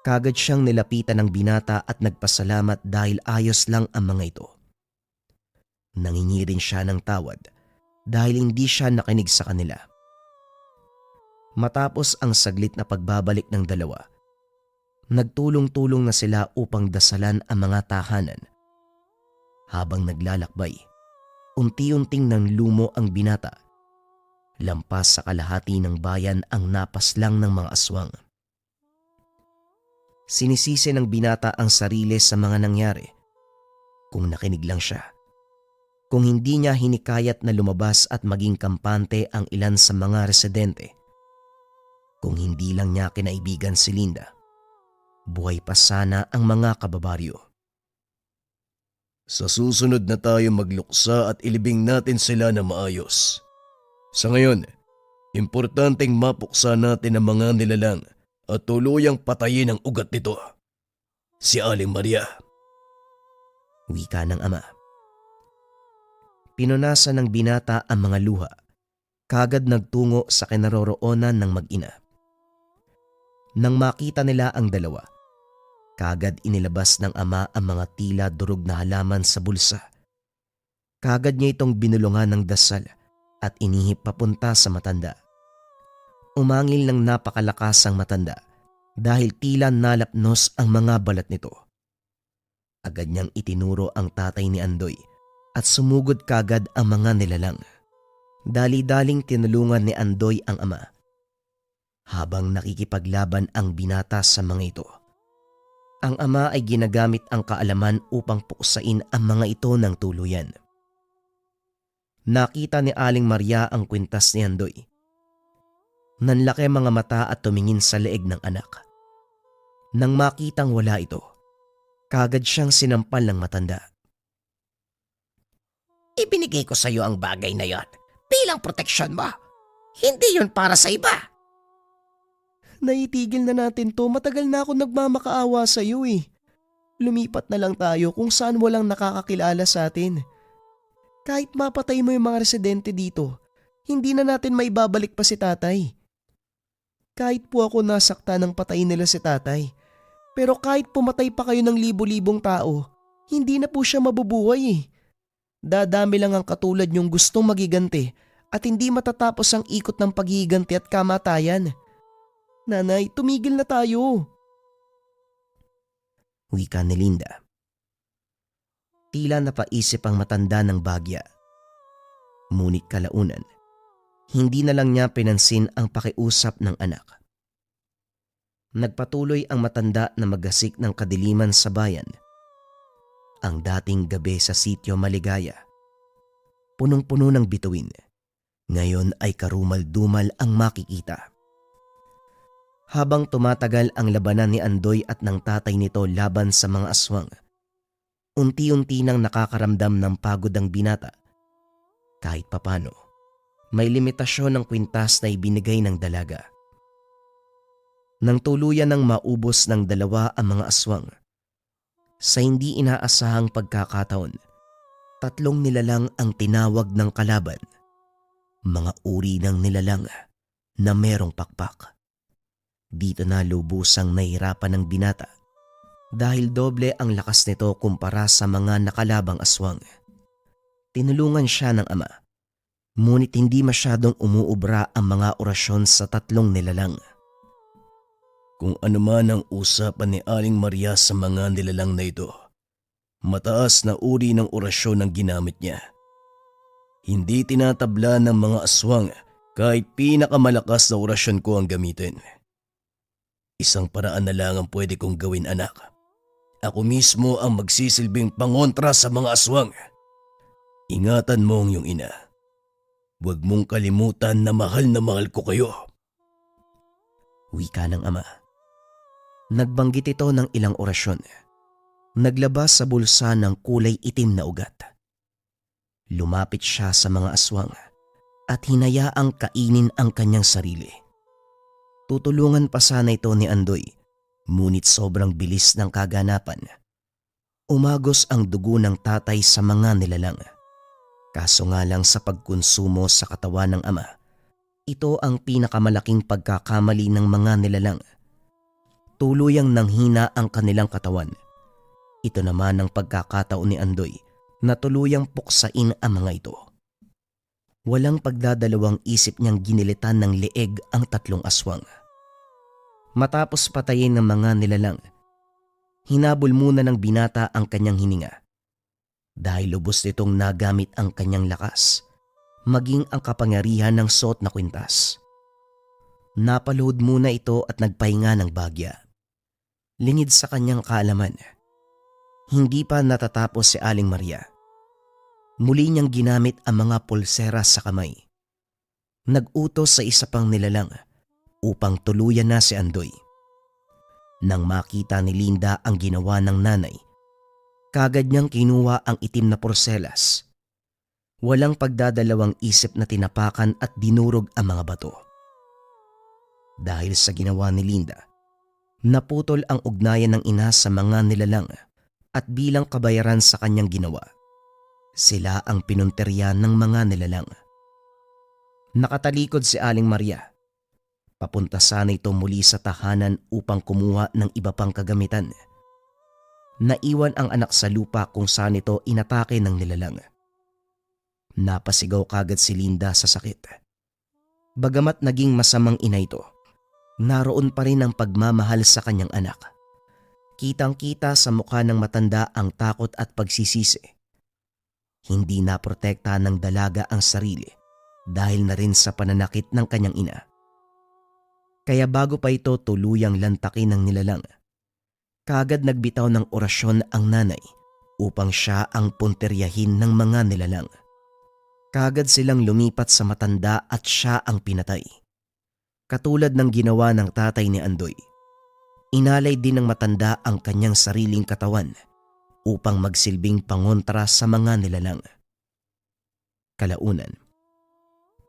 Kagad siyang nilapitan ng binata at nagpasalamat dahil ayos lang ang mga ito. Nangingi rin siya ng tawad dahil hindi siya nakinig sa kanila. Matapos ang saglit na pagbabalik ng dalawa, nagtulong-tulong na sila upang dasalan ang mga tahanan. Habang naglalakbay, unti-unting nang lumo ang binata. Lampas sa kalahati ng bayan ang napaslang ng mga aswang. Sinisisi ng binata ang sarili sa mga nangyari. Kung nakinig lang siya. Kung hindi niya hinikayat na lumabas at maging kampante ang ilan sa mga residente. Kung hindi lang niya kinaibigan si Linda. Buhay pa sana ang mga kababaryo. Sa susunod na tayo magluksa at ilibing natin sila na maayos. Sa ngayon, importanteng mapuksa natin ang mga nilalang at tuluyang patayin ang ugat nito. Si Aling Maria. Wika ng ama. Pinunasan ng binata ang mga luha. Kagad nagtungo sa kinaroroonan ng mag-ina. Nang makita nila ang dalawa, kagad inilabas ng ama ang mga tila durog na halaman sa bulsa. Kagad niya itong binulungan ng dasal at inihip papunta sa matanda. Umangil ng napakalakas ang matanda dahil tila nalapnos ang mga balat nito. Agad niyang itinuro ang tatay ni Andoy at sumugod kagad ang mga nilalang. Dali-daling tinulungan ni Andoy ang ama habang nakikipaglaban ang binata sa mga ito. Ang ama ay ginagamit ang kaalaman upang puksain ang mga ito ng tuluyan. Nakita ni Aling Maria ang kwintas ni Andoy. Nanlaki mga mata at tumingin sa leeg ng anak. Nang makitang wala ito, kagad siyang sinampal ng matanda. Ibinigay ko sa iyo ang bagay na yon bilang proteksyon mo. Hindi yon para sa iba. Naitigil na natin to, matagal na ako nagmamakaawa sa iyo eh. Lumipat na lang tayo kung saan walang nakakakilala sa atin. Kahit mapatay mo yung mga residente dito, hindi na natin maibabalik pa si tatay. Kahit po ako nasakta ng patayin nila si tatay, pero kahit pumatay pa kayo ng libo-libong tao, hindi na po siya mabubuhay eh. Dadami lang ang katulad niyong gustong magiganti at hindi matatapos ang ikot ng paghihiganti at kamatayan. Nanay, tumigil na tayo. Wika ni Linda. Tila napaisip ang matanda ng bagya. Ngunit kalaunan, hindi na lang niya pinansin ang pakiusap ng anak. Nagpatuloy ang matanda na magasik ng kadiliman sa bayan. Ang dating gabi sa sitio Maligaya, punong-puno ng bituin, ngayon ay karumal-dumal ang makikita. Habang tumatagal ang labanan ni Andoy at ng tatay nito laban sa mga aswang, unti-unti nang nakakaramdam ng pagod ang binata. Kahit papano, may limitasyon ng kwintas na ibinigay ng dalaga. Nang tuluyan ng maubos ng dalawa ang mga aswang, sa hindi inaasahang pagkakataon, 3 nilalang ang tinawag ng kalaban. Mga uri ng nilalang na merong pakpak. Dito na lubusang nahirapan ng binata dahil doble ang lakas nito kumpara sa mga nakalabang aswang. Tinulungan siya ng ama, ngunit hindi masyadong umuubra ang mga orasyon sa 3 nilalang. Kung ano man ang usapan ni Aling Maria sa mga nilalang na ito, mataas na uri ng orasyon ang ginamit niya. Hindi tinatabla ng mga aswang kahit pinakamalakas na orasyon ko ang gamitin. Isang paraan na lang ang pwede kong gawin, anak. Ako mismo ang magsisilbing pangontra sa mga aswang. Ingatan mo ang iyong ina. Huwag mong kalimutan na mahal ko kayo. Wika ng ama. Nagbanggit ito ng ilang orasyon. Naglabas sa bulsa ng kulay itim na ugat. Lumapit siya sa mga aswang at hinayaang kainin ang kanyang sarili. Tutulungan pa sana ito ni Andoy, ngunit sobrang bilis ng kaganapan. Umagos ang dugo ng tatay sa mga nilalang. Kaso nga lang sa pagkonsumo sa katawan ng ama, ito ang pinakamalaking pagkakamali ng mga nilalang. Tuluyang nanghina ang kanilang katawan. Ito naman ang pagkakataon ni Andoy na tuluyang puksain ang mga ito. Walang pagdadalawang isip niyang ginilitan ng leeg ang 3 aswang. Matapos patayin ng mga nilalang, hinabol muna ng binata ang kanyang hininga. Dahil lubos nitong nagamit ang kanyang lakas, maging ang kapangyarihan ng suot na kwintas. Napalood muna ito at nagpahinga ng bagya. Lingid sa kanyang kaalaman, hindi pa natatapos si Aling Maria. Muli niyang ginamit ang mga pulsera sa kamay. Nag-utos sa isa pang nilalang upang tuluyan na si Andoy. Nang makita ni Linda ang ginawa ng nanay, kagad niyang kinuha ang itim na porselas. Walang pagdadalawang isip na tinapakan at dinurog ang mga bato. Dahil sa ginawa ni Linda, naputol ang ugnayan ng ina sa mga nilalang at bilang kabayaran sa kanyang ginawa, sila ang pinunterian ng mga nilalang. Nakatalikod si Aling Maria. Papunta sana ito muli sa tahanan upang kumuha ng iba pang kagamitan. Naiwan ang anak sa lupa kung saan ito inatake ng nilalang. Napasigaw kagad si Linda sa sakit. Bagamat naging masamang ina ito, naroon pa rin ang pagmamahal sa kanyang anak. Kitang-kita sa mukha ng matanda ang takot at pagsisisi. Hindi naprotekta ng dalaga ang sarili dahil na rin sa pananakit ng kanyang ina. Kaya bago pa ito tuluyang lantakin ng nilalang, kagad nagbitaw ng orasyon ang nanay upang siya ang punteryahin ng mga nilalang. Kagad silang lumipat sa matanda at siya ang pinatay. Katulad ng ginawa ng tatay ni Andoy, inalay din ng matanda ang kanyang sariling katawan upang magsilbing pangontra sa mga nilalang. Kalaunan,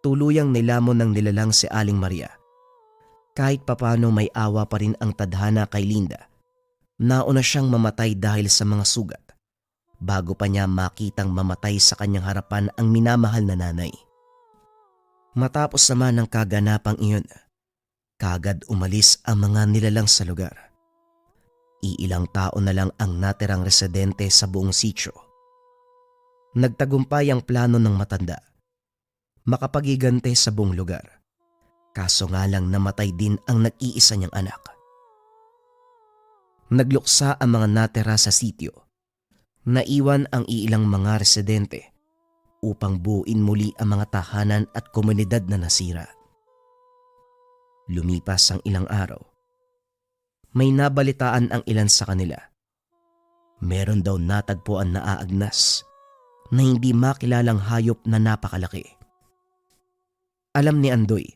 tuluyang nilamon ng nilalang si Aling Maria. Kahit papano may awa pa rin ang tadhana kay Linda. Nauna siyang mamatay dahil sa mga sugat. bago pa niya makitang mamatay sa kanyang harapan ang minamahal na nanay. Matapos naman ng kaganapang iyon, kagad umalis ang mga nilalang sa lugar. Iilang tao na lang ang natirang residente sa buong sitio. Nagtagumpay ang plano ng matanda, makapagigante sa buong lugar. Kaso nga lang namatay din ang nag-iisa niyang anak. Nagluksa ang mga natira sa sitio. Naiwan ang iilang mga residente upang buuin muli ang mga tahanan at komunidad na nasira. Lumipas ang ilang araw. May nabalitaan ang ilan sa kanila. Meron daw natagpuan na aagnas na hindi makilalang hayop na napakalaki. Alam ni Andoy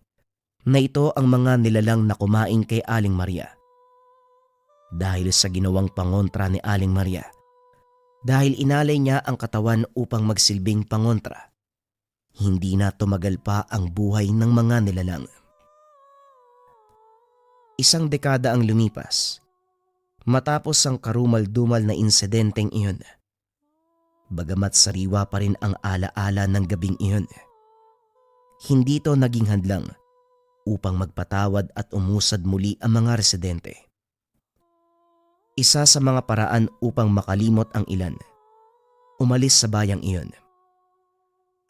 na ito ang mga nilalang na kumain kay Aling Maria. Dahil sa ginawang pangontra ni Aling Maria, dahil inalay niya ang katawan upang magsilbing pangontra, hindi na tumagal pa ang buhay ng mga nilalang. Isang dekada ang lumipas matapos ang karumal-dumal na insidenteng iyon. Bagamat sariwa pa rin ang alaala ng gabing iyon, hindi ito naging hadlang upang magpatawad at umusad muli ang mga residente. Isa sa mga paraan upang makalimot ang ilan, umalis sa bayang iyon.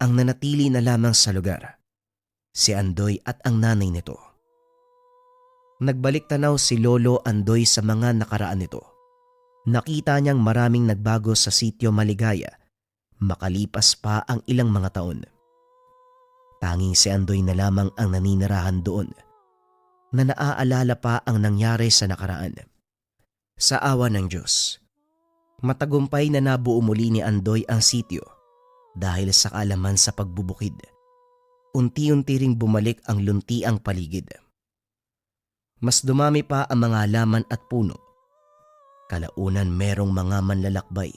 Ang nanatili na lamang sa lugar, si Andoy at ang nanay nito. Nagbalik tanaw si Lolo Andoy sa mga nakaraan nito. Nakita niyang maraming nagbago sa sitio Maligaya makalipas pa ang ilang mga taon. Tanging si Andoy na lamang ang naninirahan doon na naaalala pa ang nangyari sa nakaraan. Sa awa ng Diyos, matagumpay na nabuo muli ni Andoy ang sitio dahil sa kaalaman sa pagbubukid. Unti-unti ring bumalik ang luntiang paligid. Mas dumami pa ang mga halaman at puno. Kalaunan merong mga manlalakbay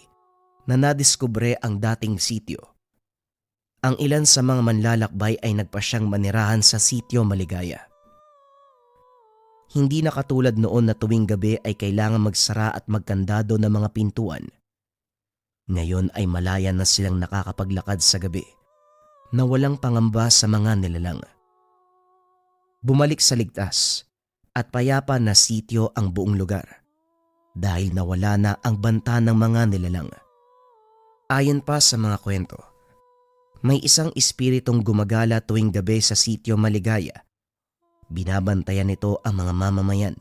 na nadiskubre ang dating sitio. Ang ilan sa mga manlalakbay ay nagpasyang manirahan sa sitio Maligaya. Hindi na katulad noon na tuwing gabi ay kailangan magsara at magkandado ng mga pintuan. Ngayon ay malaya na silang nakakapaglakad sa gabi na walang pangamba sa mga nilalang. Bumalik sa ligtas at payapa na sitio ang buong lugar dahil nawala na ang banta ng mga nilalang. Ayon pa sa mga kwento, may isang espiritong gumagala tuwing gabi sa sitio Maligaya. Binabantayan nito ang mga mamamayan.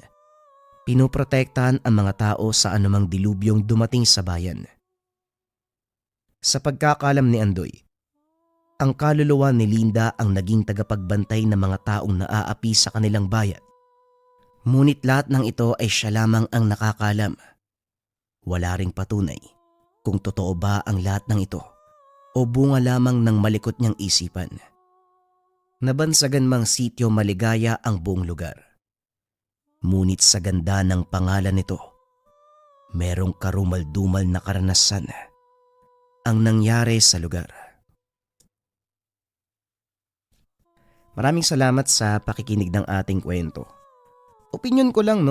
Pinoprotektahan ang mga tao sa anumang dilubyong dumating sa bayan. Sa pagkakalam ni Andoy, ang kaluluwa ni Linda ang naging tagapagbantay ng mga taong naaapi sa kanilang bayan. Ngunit lahat ng ito ay siya lamang ang nakakalam. Wala ring patunay kung totoo ba ang lahat ng ito o bunga lamang ng malikot niyang isipan. Nabansagan mang sitio Maligaya ang buong lugar. Ngunit sa ganda ng pangalan nito, merong karumal-dumal na karanasan ang nangyari sa lugar. Maraming salamat sa pakikinig ng ating kwento. Opinyon ko lang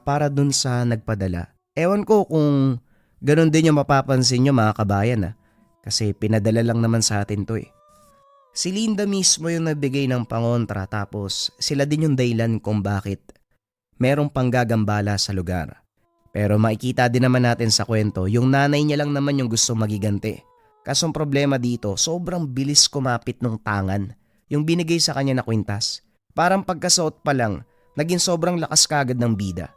para dun sa nagpadala. Ewan ko kung ganun din yung mapapansin nyo mga kabayan kasi pinadala lang naman sa atin to . Si Linda mismo yung nagbigay ng pangontra tapos sila din yung dahilan kung bakit merong panggagambala sa lugar. Pero makikita din naman natin sa kwento, yung nanay niya lang naman yung gusto magigante. Kaso ang problema dito, sobrang bilis kumapit ng tangan yung binigay sa kanya na kwintas. Parang pagkasuot pa lang, naging sobrang lakas kagad ng bida.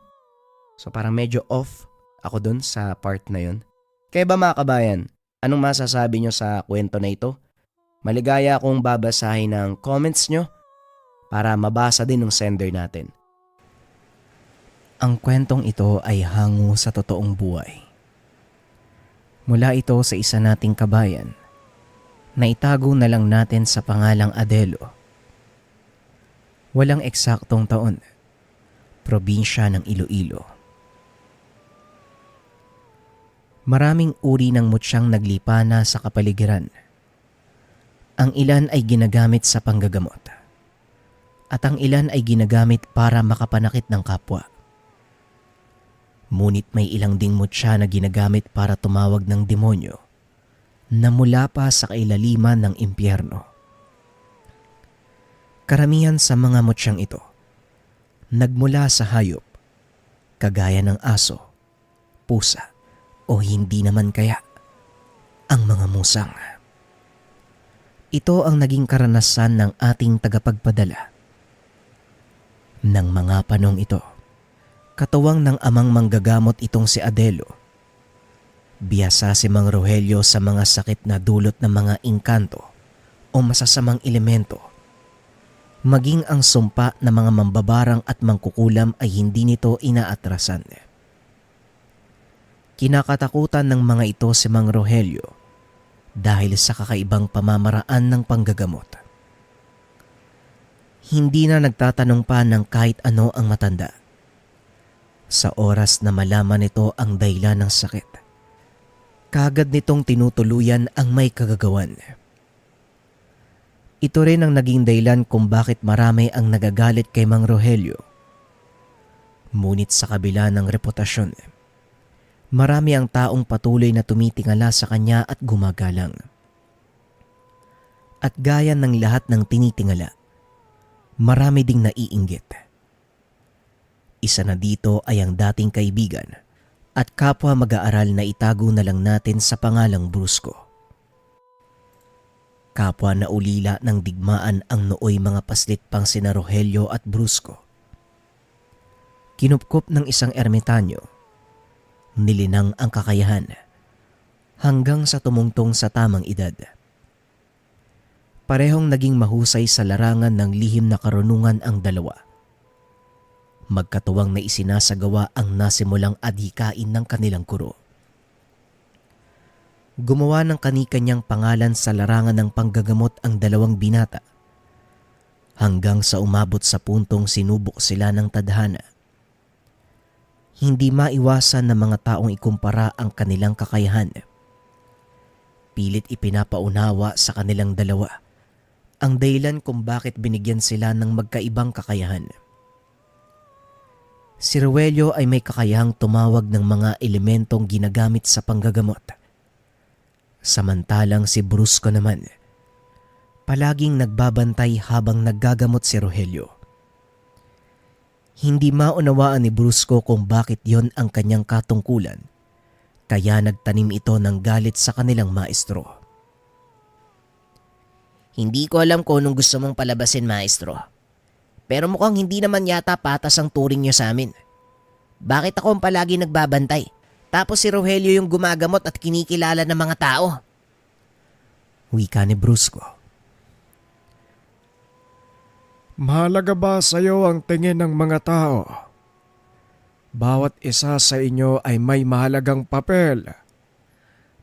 So parang medyo off ako dun sa part na yun. Kaya ba mga kabayan, anong masasabi nyo sa kwento na ito? Maligaya akong babasahin ng comments nyo para mabasa din ng sender natin. Ang kwentong ito ay hango sa totoong buhay. Mula ito sa isa nating kabayan na itago na lang natin sa pangalang Adelo. Walang eksaktong taon, probinsya ng Iloilo. Maraming uri ng mutsyang naglipana sa kapaligiran. Ang ilan ay ginagamit sa panggagamot at ang ilan ay ginagamit para makapanakit ng kapwa. Ngunit may ilang ding mutya na ginagamit para tumawag ng demonyo na mula pa sa kailaliman ng impyerno. Karamihan sa mga mutsyang ito nagmula sa hayop, kagaya ng aso, pusa, o hindi naman kaya ang mga musang. Ito ang naging karanasan ng ating tagapagpadala. Nang mga panong ito, katuwang ng amang manggagamot itong si Adelo, biyasa si Mang Rogelio sa mga sakit na dulot ng mga engkanto o masasamang elemento. Maging ang sumpa ng mga mambabarang at mangkukulam ay hindi nito inaatrasan. Kinakatakutan ng mga ito si Mang Rogelio dahil sa kakaibang pamamaraan ng panggagamot. Hindi na nagtatanong pa ng kahit ano ang matanda. Sa oras na malaman nito ang dahilan ng sakit, kaagad nitong tinutuluyan ang may kagagawan. Ito rin ang naging dahilan kung bakit marami ang nagagalit kay Mang Rogelio. Ngunit sa kabila ng reputasyon, marami ang taong patuloy na tumitingala sa kanya at gumagalang. At gaya ng lahat ng tinitingala, marami ding naiinggit. Isa na dito ay ang dating kaibigan at kapwa mag-aaral na itago na lang natin sa pangalang Brusco. Kapwa na ulila ng digmaan ang nooy mga paslit pang sina Rogelio at Brusco. Kinupkop ng isang ermitanyo, nilinang ang kakayahan hanggang sa tumungtong sa tamang edad. Parehong naging mahusay sa larangan ng lihim na karunungan ang dalawa. Magkatuwang na isinasagawa ang nasimulang adhikain ng kanilang guro. Gumawa ng kani-kanyang pangalan sa larangan ng panggagamot ang dalawang binata hanggang sa umabot sa puntong sinubok sila ng tadhana. Hindi maiwasan ng mga taong ikumpara ang kanilang kakayahan. Pilit ipinapaunawa sa kanilang dalawa ang dahilan kung bakit binigyan sila ng magkaibang kakayahan. Si Rogelio ay may kakayahang tumawag ng mga elementong ginagamit sa panggagamot. Samantalang si Brusco naman, palaging nagbabantay habang naggagamot si Rogelio. Hindi maunawaan ni Brusco kung bakit yon ang kanyang katungkulan, kaya nagtanim ito ng galit sa kanilang maestro. Hindi ko alam kung anong gusto mong palabasin, maestro. Pero mukhang hindi naman yata patas ang turing niyo sa amin. Bakit ako ang palagi nagbabantay? Tapos si Rogelio yung gumagamot at kinikilala ng mga tao. Wika ni Brusco. Mahalaga ba sa iyo ang tingin ng mga tao? Bawat isa sa inyo ay may mahalagang papel.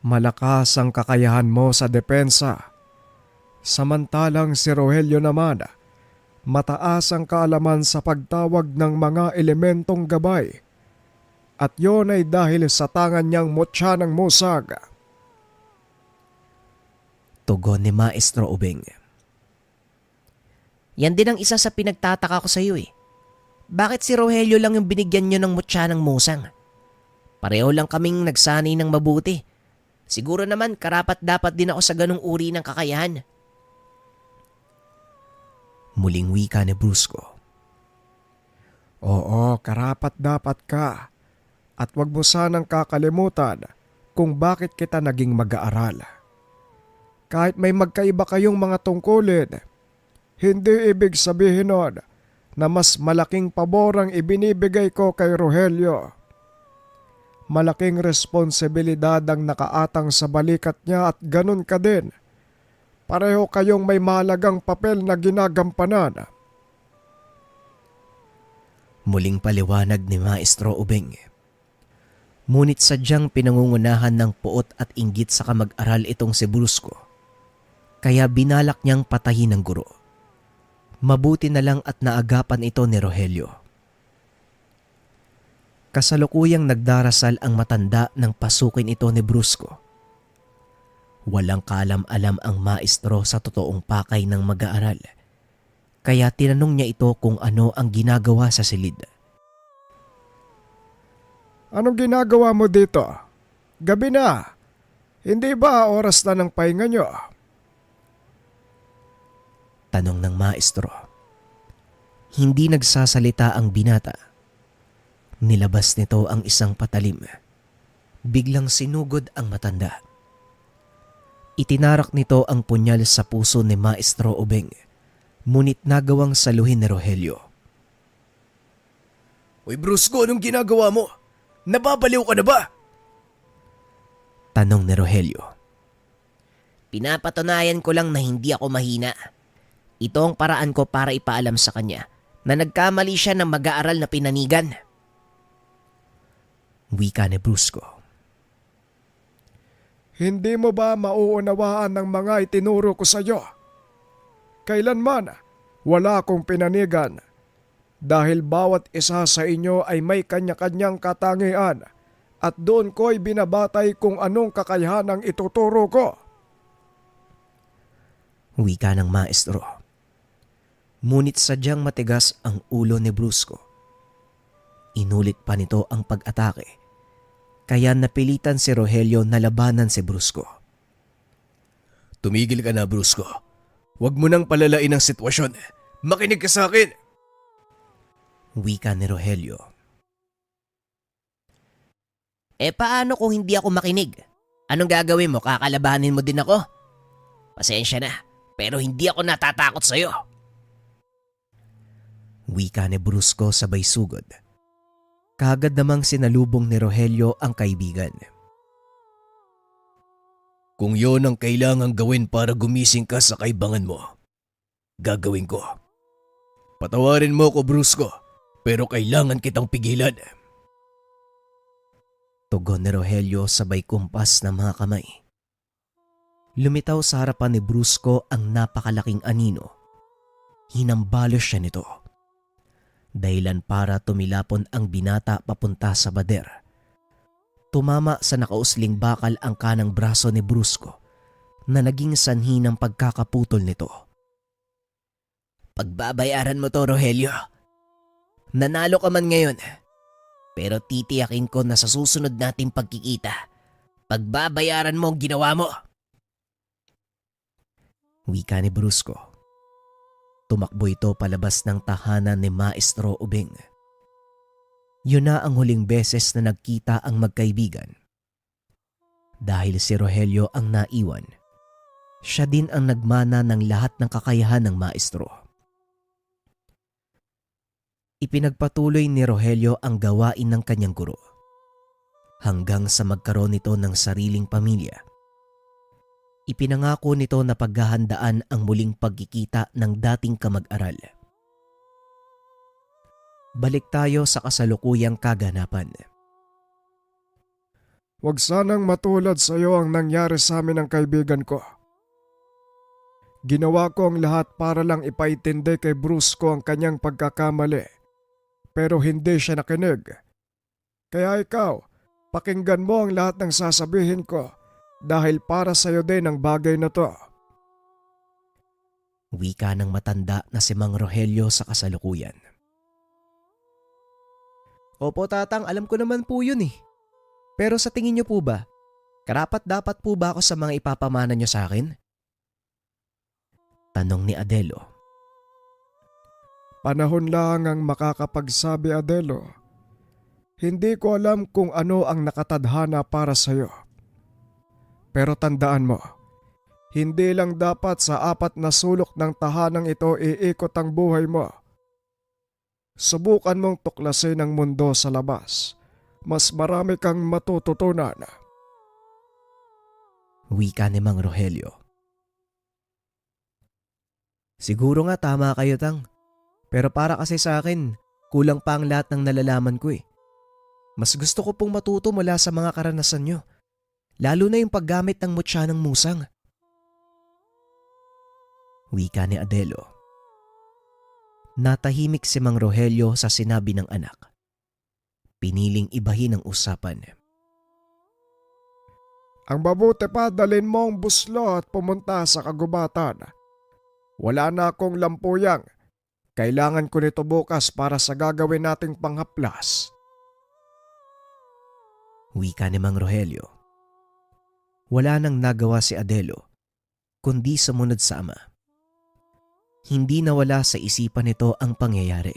Malakas ang kakayahan mo sa depensa. Samantalang si Rogelio naman, mataas ang kaalaman sa pagtawag ng mga elementong gabay. At yon ay dahil sa tangan niyang mutya ng musag. Tugon ni Maestro Ubing. Yan din ang isa sa pinagtataka ko sa iyo eh. Bakit si Rogelio lang yung binigyan niyo ng mutya ng musang? Pareho lang kaming nagsanay ng mabuti. Siguro naman karapat dapat din ako sa ganung uri ng kakayahan. Muling wika ni Brusco. Oo, karapat dapat ka. At wag mo sanang kakalimutan kung bakit kita naging mag-aaral. Kahit may magkaiba kayong mga tungkulin, hindi ibig sabihin nun na mas malaking pabor ang ibinibigay ko kay Rogelio. Malaking responsibilidad ang nakaatang sa balikat niya at ganun ka din. Pareho kayong may mahalagang papel na ginagampanan. Muling paliwanag ni Maestro Ubing. Ngunit sadyang pinangungunahan ng puot at inggit sa kamag-aral itong si Brusco. Kaya binalak niyang patayin ng guro. Mabuti na lang at naagapan ito ni Rogelio. Kasalukuyang nagdarasal ang matanda ng pasukin ito ni Brusco. Walang kaalam-alam ang maestro sa totoong pakay ng mag-aaral. Kaya tinanong niya ito kung ano ang ginagawa sa silid. Anong ginagawa mo dito? Gabi na. Hindi ba oras na ng pahinga nyo? Tanong ng maestro. Hindi nagsasalita ang binata. Nilabas nito ang isang patalim. Biglang sinugod ang matanda. Itinarak nito ang punyal sa puso ni Maestro Ubeng, ngunit nagawang saluhin ni Rogelio. Uy Brusco, anong ginagawa mo? Nababaliw ka na ba? Tanong ni Rogelio. Pinapatunayan ko lang na hindi ako mahina. Ito ang paraan ko para ipaalam sa kanya na nagkamali siya ng mag-aaral na pinanigan. Wika ni Brusco. Hindi mo ba mauunawaan ng mga itinuro ko sa iyo? Kailanman, wala akong pinanigan dahil bawat isa sa inyo ay may kanya-kanyang katangian at doon ko'y binabatay kung anong kakayahan ang ituturo ko. Wika ng maestro. Ngunit sadyang matigas ang ulo ni Brusco. Inulit pa nito ang pag-atake. Kaya napilitan si Rogelio na labanan si Brusco. Tumigil ka na, Brusco. Huwag mo nang palalain ang sitwasyon. Makinig ka sa akin. Wika ni Rogelio. Paano kung hindi ako makinig? Anong gagawin mo? Kakalabanin mo din ako? Pasensya na, pero hindi ako natatakot sa'yo. Wika ni Brusco sabay sugod. Kaagad namang sinalubong ni Rogelio ang kaibigan. Kung yon ang kailangang gawin para gumising ka sa kaibangan mo, gagawin ko. Patawarin mo ko, Brusco, pero kailangan kitang pigilan. Tugon ni Rogelio sabay kumpas ng mga kamay. Lumitaw sa harapan ni Brusco ang napakalaking anino. Hinambalos siya nito. Dahilan para tumilapon ang binata papunta sa bader. Tumama sa nakausling bakal ang kanang braso ni Brusco na naging sanhi ng pagkakaputol nito. Pagbabayaran mo to, Rogelio. Nanalo ka man ngayon, pero titiyakin ko na sa susunod nating pagkikita, pagbabayaran mo ang ginawa mo. Wika ni Brusco. Tumakbo ito palabas ng tahanan ni Maestro Ubeng. Yun na ang huling beses na nagkita ang magkaibigan. Dahil si Rogelio ang naiwan, siya din ang nagmana ng lahat ng kakayahan ng maestro. Ipinagpatuloy ni Rogelio ang gawain ng kanyang guro hanggang sa magkaroon nito ng sariling pamilya. Ipinangako nito na paghahandaan ang muling pagkikita ng dating kamag-aral. Balik tayo sa kasalukuyang kaganapan. Huwag sanang matulad sa iyo ang nangyari sa amin ng kaibigan ko. Ginawa ko ang lahat para lang ipaintindi kay Brusco ang kanyang pagkakamali, pero hindi siya nakinig. Kaya ikaw, pakinggan mo ang lahat ng sasabihin ko dahil para sa iyo din ang bagay na to. Wika ng matanda na si Mang Rogelio sa kasalukuyan. Opo tatang, alam ko naman po yun eh. Pero sa tingin niyo po ba, karapat-dapat po ba ako sa mga ipapamana niyo sa akin? Tanong ni Adelo. Panahon lang ang makakapagsabi, Adelo. Hindi ko alam kung ano ang nakatadhana para sa iyo. Pero tandaan mo, hindi lang dapat sa 4 na sulok ng tahanang ito iikot ang buhay mo. Subukan mong tuklasin ang mundo sa labas. Mas marami kang matututunan. Wika ni Mang Rogelio. Siguro nga tama kayo tang. Pero para kasi sa akin, kulang pa ang lahat ng nalalaman ko eh. Mas gusto ko pong matuto mula sa mga karanasan nyo. Lalo na yung paggamit ng mutya ng musang. Wika ni Adelo. Natahimik si Mang Rogelio sa sinabi ng anak. Piniling ibahin ang usapan. Ang mabuti pa dalhin mo ang buslo at pumunta sa kagubatan. Wala na akong lampuyang. Kailangan ko nito bukas para sa gagawin nating panghaplas. Wika ni Mang Rogelio. Wala nang nagawa si Adelo kundi sumunod sa ama. Hindi nawala sa isipan nito ang pangyayari.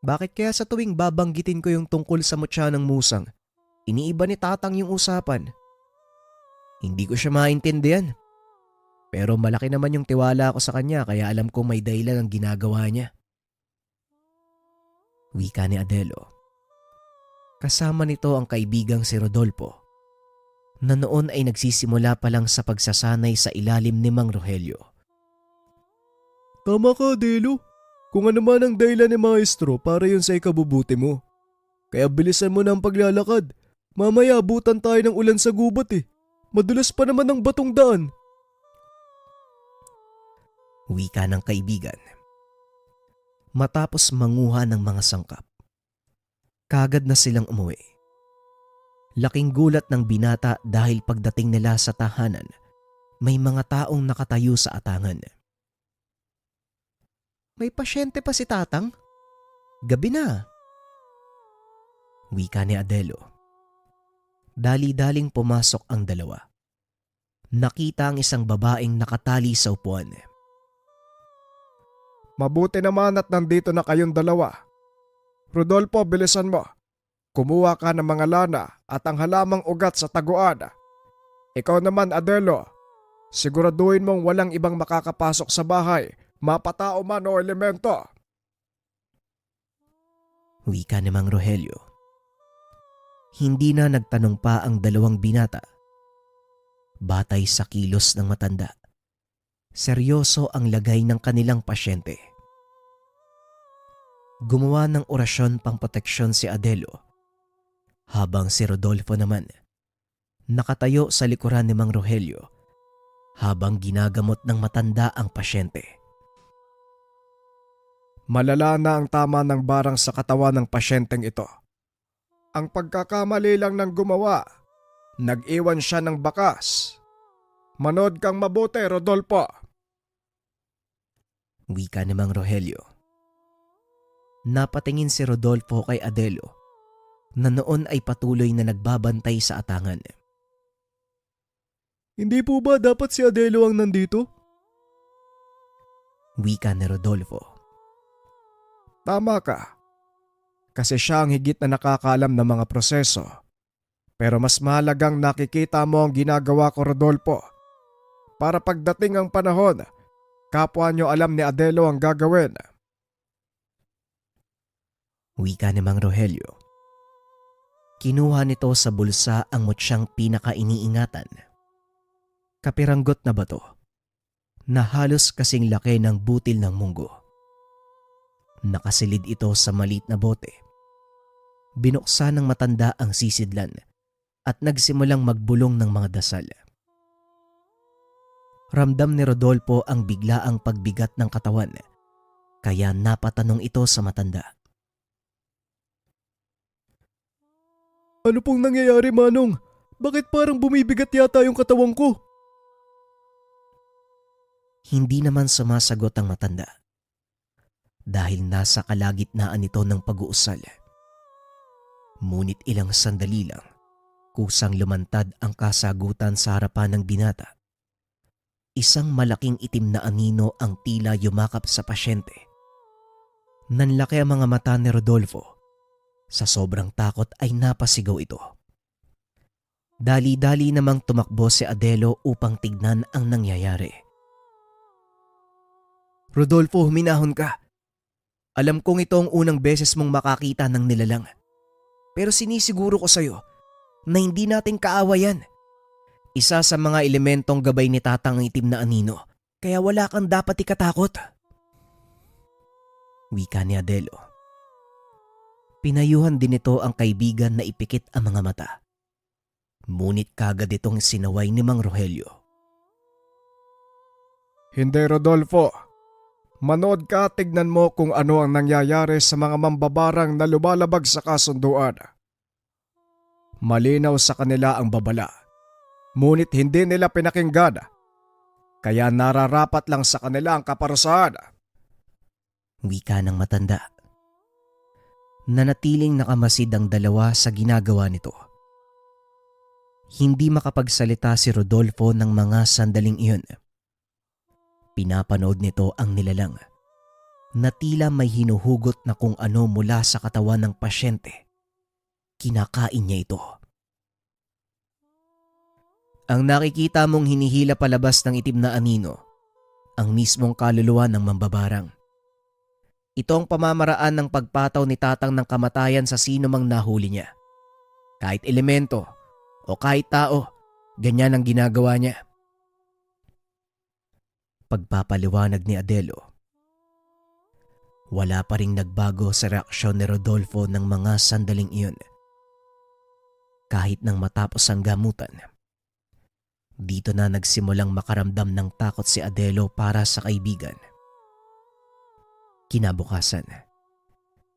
Bakit kaya sa tuwing babanggitin ko yung tungkol sa mutya ng musang, iniiba ni tatang yung usapan? Hindi ko siya maintindihan. Pero malaki naman yung tiwala ko sa kanya kaya alam kong may dahilan ang ginagawa niya. Wika ni Adelo. Kasama nito ang kaibigang si Rodolfo na noon ay nagsisimula pa lang sa pagsasanay sa ilalim ni Mang Rogelio. Tama ka, Adelo. Kung ano man ang dahilan ni Maestro para yun sa ikabubuti mo. Kaya bilisan mo na ang paglalakad. Mamaya abutan tayo ng ulan sa gubat eh. Madulas pa naman ang batong daan. Wika ng kaibigan. Matapos manguha ng mga sangkap, kagad na silang umuwi. Laking gulat ng binata dahil pagdating nila sa tahanan, may mga taong nakatayo sa atangan. May pasyente pa si tatang? Gabi na. Wika ni Adelo. Dali-daling pumasok ang dalawa. Nakita ang isang babaeng nakatali sa upuan. Mabuti naman at nandito na kayong dalawa. Rodolfo, bilisan mo. Kumuha ka ng mga lana at ang halamang ugat sa taguan. Ikaw naman, Adelo. Siguraduhin mong walang ibang makakapasok sa bahay, mapatao man o elemento. Wika ni Mang Rogelio. Hindi na nagtanong pa ang dalawang binata. Batay sa kilos ng matanda, seryoso ang lagay ng kanilang pasyente. Gumawa ng orasyon pang proteksyon si Adelo, habang si Rodolfo naman nakatayo sa likuran ni Mang Rogelio habang ginagamot ng matanda ang pasyente. Malala na ang tama ng barang sa katawan ng pasyenteng ito. Ang pagkakamali lang ng gumawa, nag-iwan siya ng bakas. Manood kang mabuti, Rodolfo. Wika ni Mang Rogelio. Napatingin si Rodolfo kay Adelo na noon ay patuloy na nagbabantay sa atangan. Hindi po ba dapat si Adelo ang nandito? Wika ni Rodolfo. Tama ka. Kasi siya ang higit na nakakaalam ng mga proseso. Pero mas mahalagang nakikita mo ang ginagawa ko, Rodolfo. Para pagdating ang panahon, kapwa nyo alam ni Adelo ang gagawin. Wika ni Mang Rogelio. Kinuha nito sa bulsa ang mutsyang pinaka-iniingatan. Kapiranggot na bato na halos kasing laki ng butil ng munggo. Nakasilid ito sa maliit na bote. Binuksan ng matanda ang sisidlan at nagsimulang magbulong ng mga dasal. Ramdam ni Rodolfo ang biglaang pagbigat ng katawan, kaya napatanong ito sa matanda. Ano pong nangyayari, Manong? Bakit parang bumibigat yata yung katawan ko? Hindi naman sumasagot ang matanda dahil nasa kalagitnaan ito ng pag-uusal. Ngunit ilang sandali lang, kusang lumantad ang kasagutan sa harapan ng binata. Isang malaking itim na anino ang tila yumakap sa pasyente. Nanlaki ang mga mata ni Rodolfo. Sa sobrang takot ay napasigaw ito. Dali-dali namang tumakbo si Adelo upang tignan ang nangyayari. Rodolfo, huminahon ka. Alam kong ito ang unang beses mong makakita ng nilalang. Pero sinisiguro ko sa'yo na hindi natin kaawayan. Isa sa mga elementong gabay ni tatang ang itim na anino, kaya wala kang dapat ikatakot. Wika ni Adelo. Pinayuhan din ito ang kaibigan na ipikit ang mga mata. Ngunit kagad itong sinaway ni Mang Rogelio. Hindi, Rodolfo. Manood ka, tignan mo kung ano ang nangyayari sa mga mambabarang na lumalabag sa kasunduan. Malinaw sa kanila ang babala. Ngunit hindi nila pinakinggan. Kaya nararapat lang sa kanila ang kaparusahan. Wika ng matanda. Nanatiling nakamasid ang dalawa sa ginagawa nito. Hindi makapagsalita si Rodolfo ng mga sandaling iyon. Pinapanood nito ang nilalang na tila may hinuhugot na kung ano mula sa katawan ng pasyente. Kinakain niya ito. Ang nakikita mong hinihila palabas ng itim na anino, ang mismong kaluluwa ng mambabarang. Ito ang pamamaraan ng pagpataw ni Tatang ng kamatayan sa sino mang nahuli niya. Kahit elemento o kahit tao, ganyan ang ginagawa niya. Pagpapaliwanag ni Adelo. Wala pa ring nagbago sa reaksyon ni Rodolfo ng mga sandaling iyon. Kahit nang matapos ang gamutan, dito na nagsimulang makaramdam ng takot si Adelo para sa kaibigan. Kinabukasan,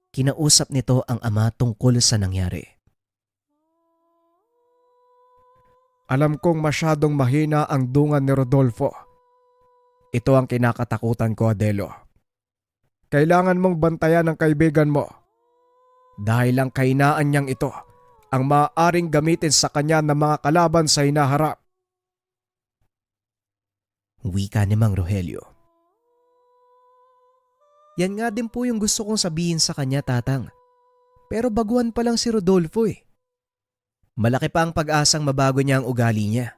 kinausap nito ang ama tungkol sa nangyari. Alam kong masyadong mahina ang dungan ni Rodolfo. Ito ang kinakatakutan ko, Adelo. Kailangan mong bantayan ang kaibigan mo. Dahil ang kahinaan niyang ito ang maaaring gamitin sa kanya ng mga kalaban sa hinaharap. Wika ni Mang Rogelio. Yan nga din po yung gusto kong sabihin sa kanya, Tatang. Pero baguhan pa lang si Rodolfo eh. Malaki pa ang pag-asang mabago niya ang ugali niya.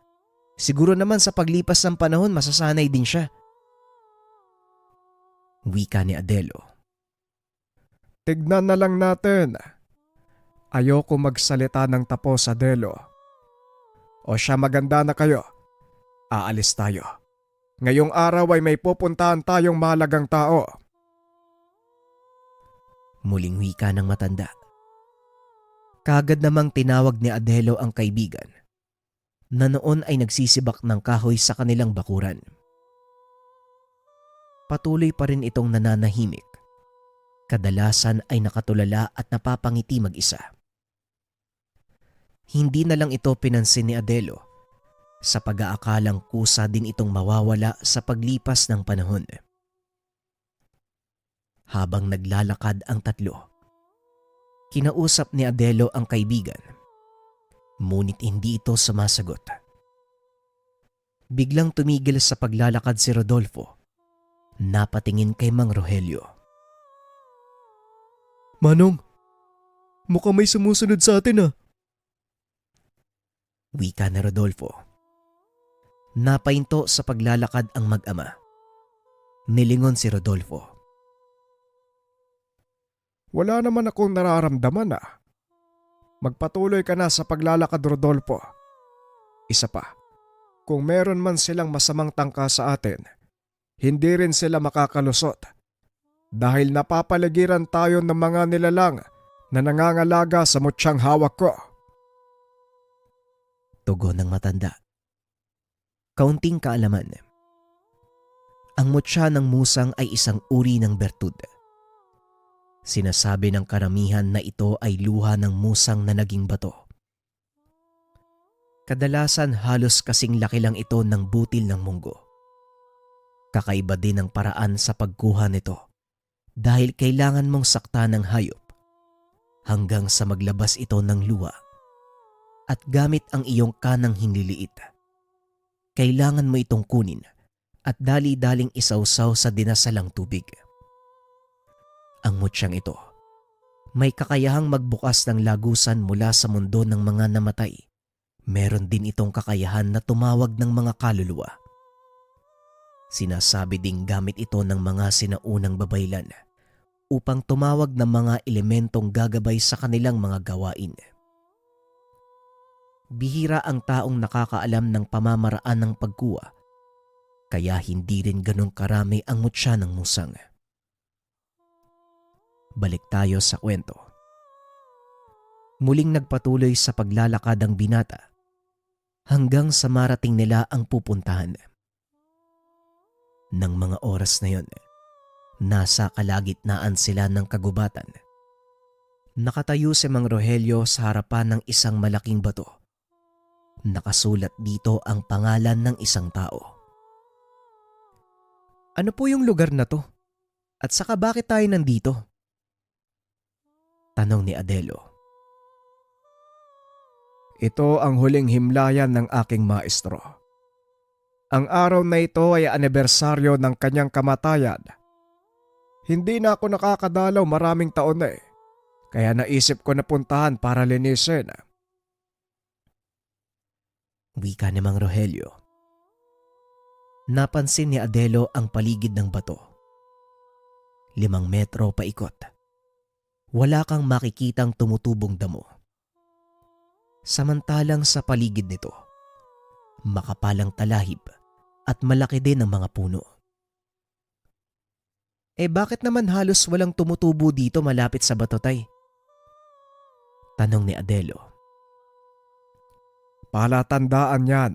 Siguro naman sa paglipas ng panahon masasanay din siya. Wika ni Adelo. Tignan na lang natin. Ayoko magsalita ng tapos, Adelo. O siya, maganda na kayo. Aalis tayo. Ngayong araw ay may pupuntahan tayong mahalagang tao. Muling wika ng matanda. Kagad namang tinawag ni Adelo ang kaibigan na noon ay nagsisibak ng kahoy sa kanilang bakuran. Patuloy pa rin itong nananahimik. Kadalasan ay nakatulala at napapangiti mag-isa. Hindi na lang ito pinansin ni Adelo sa pag-aakalang kusa din itong mawawala sa paglipas ng panahon. Habang naglalakad ang tatlo, kinausap ni Adelo ang kaibigan, ngunit hindi ito sumasagot. Biglang tumigil sa paglalakad si Rodolfo, napatingin kay Mang Rogelio. Manong, mukhang may sumusunod sa atin ah. Wika ni Rodolfo. Napahinto sa paglalakad ang mag-ama. Nilingon si Rodolfo. Wala naman akong nararamdaman ah. Magpatuloy ka na sa paglalakad, Rodolfo. Isa pa, kung meron man silang masamang tangka sa atin, hindi rin sila makakalusot. Dahil napapaligiran tayo ng mga nilalang na nangangalaga sa mutsyang hawak ko. Tugon ng matanda. Kaunting kaalaman. Ang mutya ng musang ay isang uri ng bertud. Sinasabi ng karamihan na ito ay luha ng musang na naging bato. Kadalasan halos kasing laki lang ito ng butil ng munggo. Kakaiba din ang paraan sa pagkuha nito dahil kailangan mong sakta ng hayop hanggang sa maglabas ito ng luha at gamit ang iyong kanang hinliliit. Kailangan mo itong kunin at dali-daling isawsaw sa dinasalang tubig. Ang mutsyang ito, may kakayahang magbukas ng lagusan mula sa mundo ng mga namatay. Meron din itong kakayahan na tumawag ng mga kaluluwa. Sinasabi ding gamit ito ng mga sinaunang babaylan upang tumawag ng mga elementong gagabay sa kanilang mga gawain. Bihira ang taong nakakaalam ng pamamaraan ng pagkuha, kaya hindi rin ganong karami ang mutya ng musang. Balik tayo sa kwento. Muling nagpatuloy sa paglalakad ang binata hanggang sa marating nila ang pupuntahan. Nang mga oras na yon, nasa kalagitnaan sila ng kagubatan. Nakatayo si Mang Rogelio sa harapan ng isang malaking bato. Nakasulat dito ang pangalan ng isang tao. Ano po yung lugar na to? At saka bakit tayo nandito? Tanong ni Adelo. Ito ang huling himlayan ng aking maestro. Ang araw na ito ay anibersaryo ng kanyang kamatayan. Hindi na ako nakakadalaw maraming taon na kaya naisip ko na puntahan para linisin. Wika ni Mang Rogelio. Napansin ni Adelo ang paligid ng bato. 5 metro paikot. Wala kang makikitang tumutubong damo. Samantalang sa paligid nito, makapalang talahib at malaki din ang mga puno. Bakit naman halos walang tumutubo dito malapit sa bato, tay? Tanong ni Adelo. Palatandaan niyan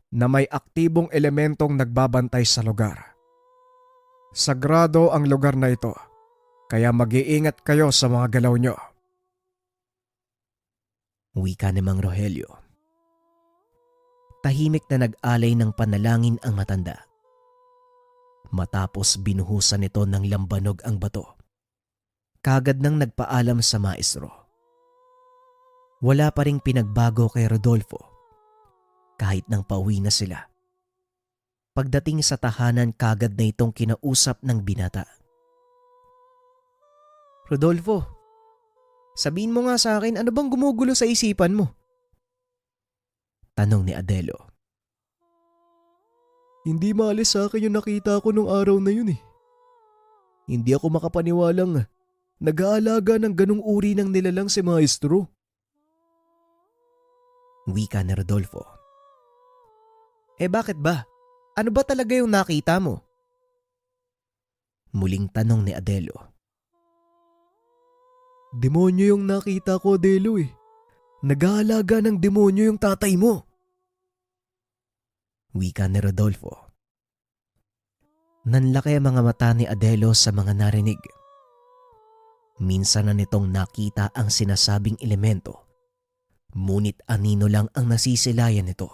na may aktibong elementong nagbabantay sa lugar. Sagrado ang lugar na ito, kaya mag-iingat kayo sa mga galaw nyo. Wika ni Mang Rogelio. Tahimik na nag-alay ng panalangin ang matanda. Matapos binuhusan nito ng lambanog ang bato, kagad nang nagpaalam sa maestro. Wala pa ring pinagbago kay Rodolfo kahit nang pauwi na sila. Pagdating sa tahanan, kagad na itong kinausap ng binata. Rodolfo, sabihin mo nga sa akin, ano bang gumugulo sa isipan mo? Tanong ni Adelo. Hindi maalis sa akin yung nakita ko nung araw na yun. Hindi ako makapaniwalang nag-aalaga ng ganong uri ng nilalang si maestro. Wika ni Rodolfo. Bakit ba? Ano ba talaga yung nakita mo? Muling tanong ni Adelo. Demonyo yung nakita ko, Adelo. Nag-aalaga ng demonyo yung tatay mo. Wika ni Rodolfo. Nanlaki ang mga mata ni Adelo sa mga narinig. Minsan na nitong nakita ang sinasabing elemento, ngunit anino lang ang nasisilayan nito.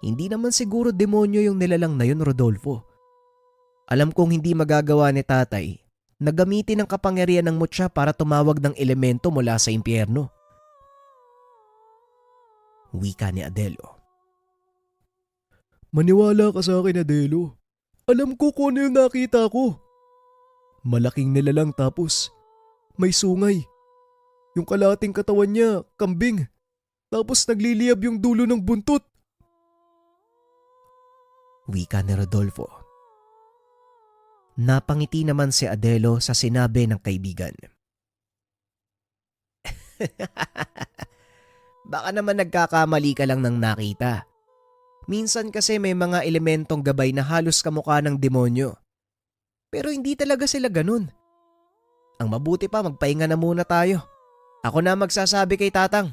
Hindi naman siguro demonyo yung nilalang na yun, Rodolfo. Alam kong hindi magagawa ni tatay na gamitin ang kapangyarihan ng mutya para tumawag ng elemento mula sa impyerno. Wika ni Adelo. Maniwala ka sa akin, Adelo. Alam ko kung ano yung nakita ko. Malaking nilalang tapos may sungay. Yung kalating katawan niya, kambing. Tapos nagliliyab yung dulo ng buntot. Wika ni Rodolfo. Napangiti naman si Adelo sa sinabi ng kaibigan. Baka naman nagkakamali ka lang ng nakita. Minsan kasi may mga elementong gabay na halos kamukha ng demonyo. Pero hindi talaga sila ganun. Ang mabuti pa, magpahinga na muna tayo. Ako na magsasabi kay Tatang.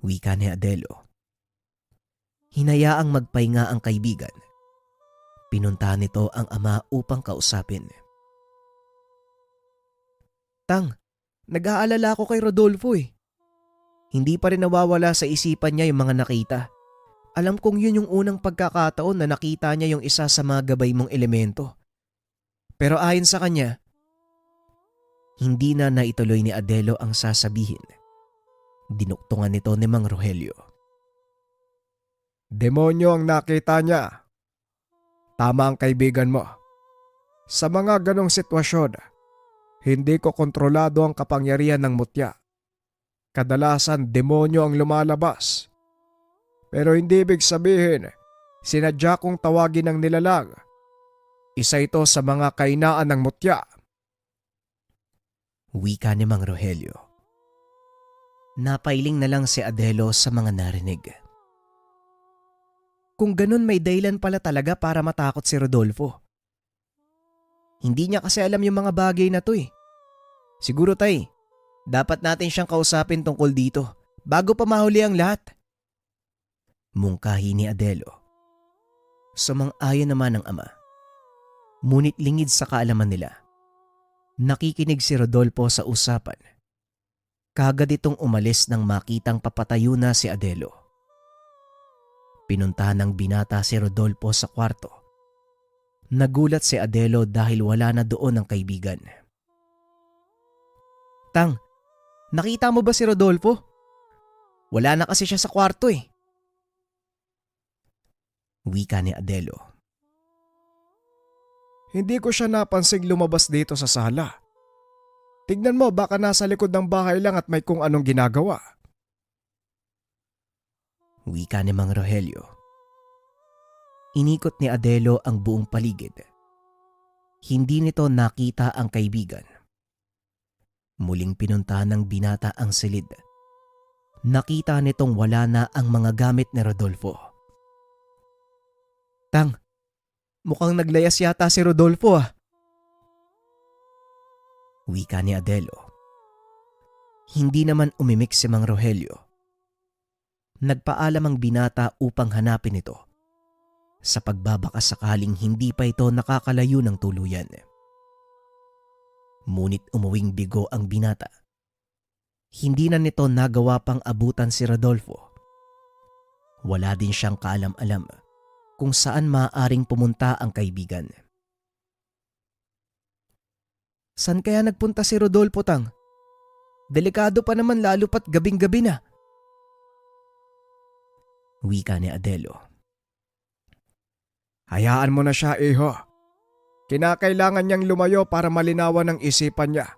Wika ni Adelo. Hinayaang magpahinga ang kaibigan. Pinuntahan nito ang ama upang kausapin. Tang, nag-aalala ako kay Rodolfo. Hindi pa rin nawawala sa isipan niya yung mga nakita. Alam kong yun yung unang pagkakataon na nakita niya yung isa sa mga gabay mong elemento. Pero ayon sa kanya, hindi na naituloy ni Adelo ang sasabihin. Dinuktungan nito ni Mang Rogelio. Demonyo ang nakita niya. Tama ang kaibigan mo. Sa mga ganong sitwasyon, hindi ko kontrolado ang kapangyarihan ng mutya. Kadalasan demonyo ang lumalabas. Pero hindi ibig sabihin, sinadya kong tawagin ng nilalang. Isa ito sa mga kainaan ng mutya. Wika ni Mang Rogelio. Napailing na lang si Adelo sa mga narinig. Kung ganun, may dahilan pala talaga para matakot si Rodolfo. Hindi niya kasi alam yung mga bagay na to. Siguro tay, dapat natin siyang kausapin tungkol dito bago pa mahuli ang lahat. Mungkahi ni Adelo. Sumang-ayon naman ang ama. Ngunit lingid sa kaalaman nila. Nakikinig si Rodolfo sa usapan. Kagad itong umalis nang makitang papatayo na si Adelo. Pinuntahan ng binata si Rodolfo sa kwarto. Nagulat si Adelo dahil wala na doon ang kaibigan. Tang, nakita mo ba si Rodolfo? Wala na kasi siya sa kwarto eh. Wika ni Adelo. Hindi ko siya napansing lumabas dito sa sala. Tignan mo, baka nasa likod ng bahay lang at may kung anong ginagawa. Wika ni Mang Rogelio. Inikot ni Adelo ang buong paligid. Hindi nito nakita ang kaibigan. Muling pinunta ng binata ang silid. Nakita nitong wala na ang mga gamit ni Rodolfo. Tang, mukhang naglayas yata si Rodolfo ah. Wika ni Adelo. Hindi naman umimik si Mang Rogelio. Nagpaalam ang binata upang hanapin ito sa pagbabaka sakaling hindi pa ito nakakalayo ng tuluyan. Ngunit umuwing bigo ang binata. Hindi na nito nagawa pang abutan si Rodolfo. Wala din siyang kaalam-alam kung saan maaaring pumunta ang kaibigan. San kaya nagpunta si Rodolfo, Tang? Delikado pa naman lalo pat gabing-gabi na. Wika ni Adelo. Hayaan mo na siya, iho. Kinakailangan niyang lumayo para malinawan ang isipan niya.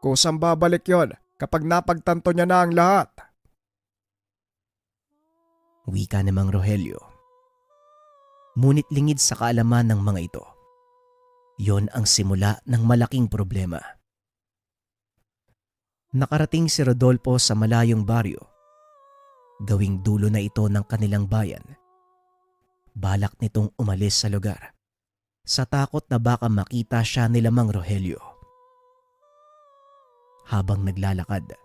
Kusang babalik yon kapag napagtanto niya na ang lahat. Wika ni Mang Rogelio. Ngunit lingid sa kaalaman ng mga ito. Yon ang simula ng malaking problema. Nakarating si Rodolfo sa malayong baryo. Gawing dulo na ito ng kanilang bayan. Balak nitong umalis sa lugar sa takot na baka makita siya nila Mang Rogelio. Habang naglalakad,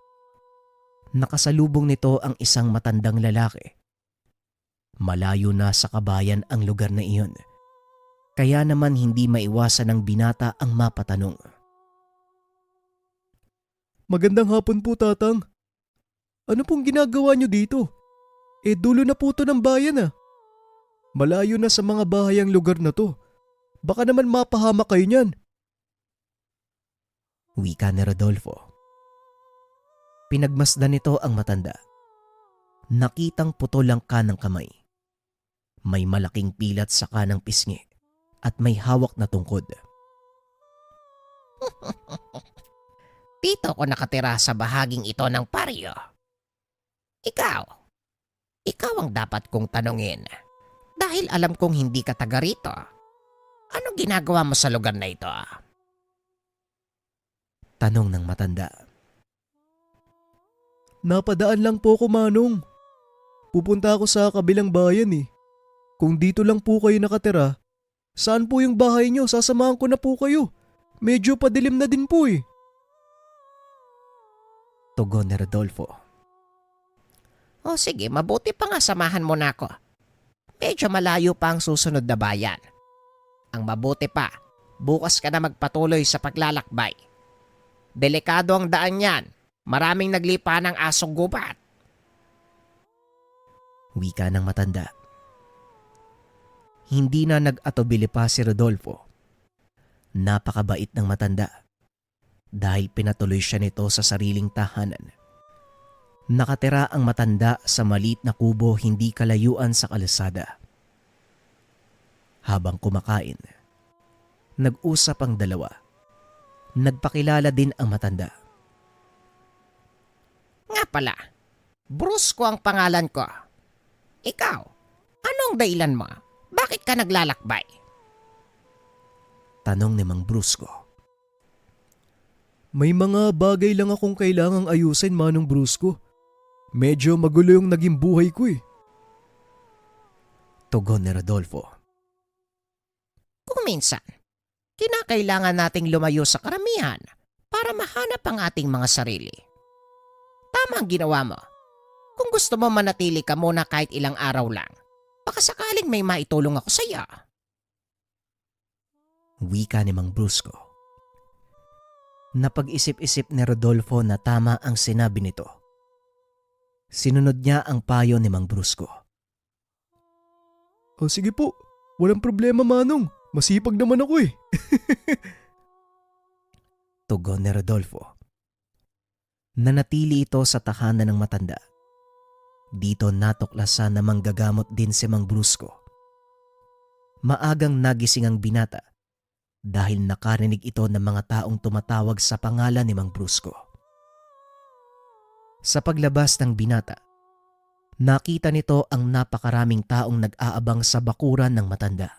nakasalubong nito ang isang matandang lalaki. Malayo na sa kabayan ang lugar na iyon, kaya naman hindi maiwasan ng binata ang mapatanong. Magandang hapon po, Tatang. Ano pong ginagawa niyo dito? Dulo na po to ng bayan ah. Malayo na sa mga bahay ang lugar na to. Baka naman mapahamak kayo niyan. Wika ni Rodolfo. Pinagmasdan nito ang matanda. Nakitang putol ang kanang kamay. May malaking pilat sa kanang pisngi at may hawak na tungkod. Dito ko nakatira sa bahaging ito ng paryo. Ikaw ang dapat kong tanungin. Dahil alam kong hindi ka taga rito. Anong ginagawa mo sa lugar na ito? Tanong ng matanda. Napadaan lang po ko, Manong. Pupunta ako sa kabilang bayan eh. Kung dito lang po kayo nakatira, saan po yung bahay niyo? Sasamahan ko na po kayo. Medyo padilim na din po eh. Tugon ni Rodolfo. O sige, mabuti pa nga samahan mo na ako. Medyo malayo pa ang susunod na bayan. Ang mabuti pa, bukas ka na magpatuloy sa paglalakbay. Delikado ang daan yan. Maraming naglipa ng asong gubat. Wika ng matanda. Hindi na nag-atubili pa si Rodolfo. Napakabait ng matanda. Dahil pinatuloy siya nito sa sariling tahanan. Nakatira ang matanda sa maliit na kubo hindi kalayuan sa kalsada. Habang kumakain, nag-usap ang dalawa. Nagpakilala din ang matanda. Nga pala, Brusco ang pangalan ko. Ikaw, anong dahilan mo? Bakit ka naglalakbay? Tanong ni Mang Brusco. May mga bagay lang akong kailangang ayusin, Manong Brusco. Medyo magulo yung naging buhay ko eh. Tugon ni Rodolfo. Kung minsan, kinakailangan nating lumayo sa karamihan para mahanap ang ating mga sarili. Tama ang ginawa mo. Kung gusto mo manatili ka muna kahit ilang araw lang, baka sakaling may maitulong ako sa iyo. Wika ni Mang Brusco. Napag-isip-isip ni Rodolfo na tama ang sinabi nito. Sinunod niya ang payo ni Mang Brusco. O sige po, walang problema, Manong. Masipag naman ako eh. Tugon ni Rodolfo. Nanatili ito sa tahanan ng matanda. Dito natuklasan na manggagamot din si Mang Brusco. Maagang nagising ang binata dahil nakarinig ito ng mga taong tumatawag sa pangalan ni Mang Brusco. Sa paglabas ng binata, nakita nito ang napakaraming taong nag-aabang sa bakuran ng matanda.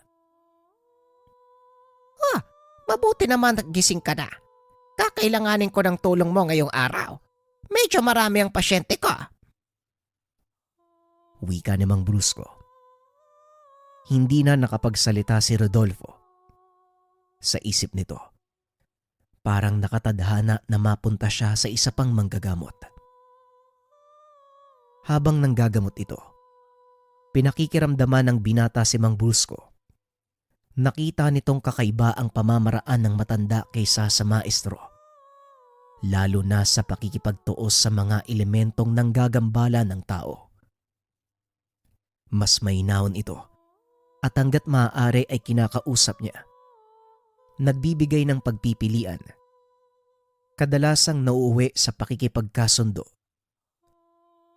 Mabuti naman nagising ka na. Kakailanganin ko ng tulong mo ngayong araw. Medyo marami ang pasyente ko. Wika ni Mang Brusco. Hindi na nakapagsalita si Rodolfo. Sa isip nito, parang nakatadhana na mapunta siya sa isa pang manggagamot. Habang nanggagamot ito, pinakikiramdaman ng binata si Mang Brusco. Nakita nitong kakaiba ang pamamaraan ng matanda kaysa sa maestro. Lalo na sa pakikipagtuos sa mga elementong nanggagambala ng tao. Mas mainahon ito at hanggat maaari ay kinakausap niya. Nagbibigay ng pagpipilian. Kadalasang nauuwi sa pakikipagkasundo.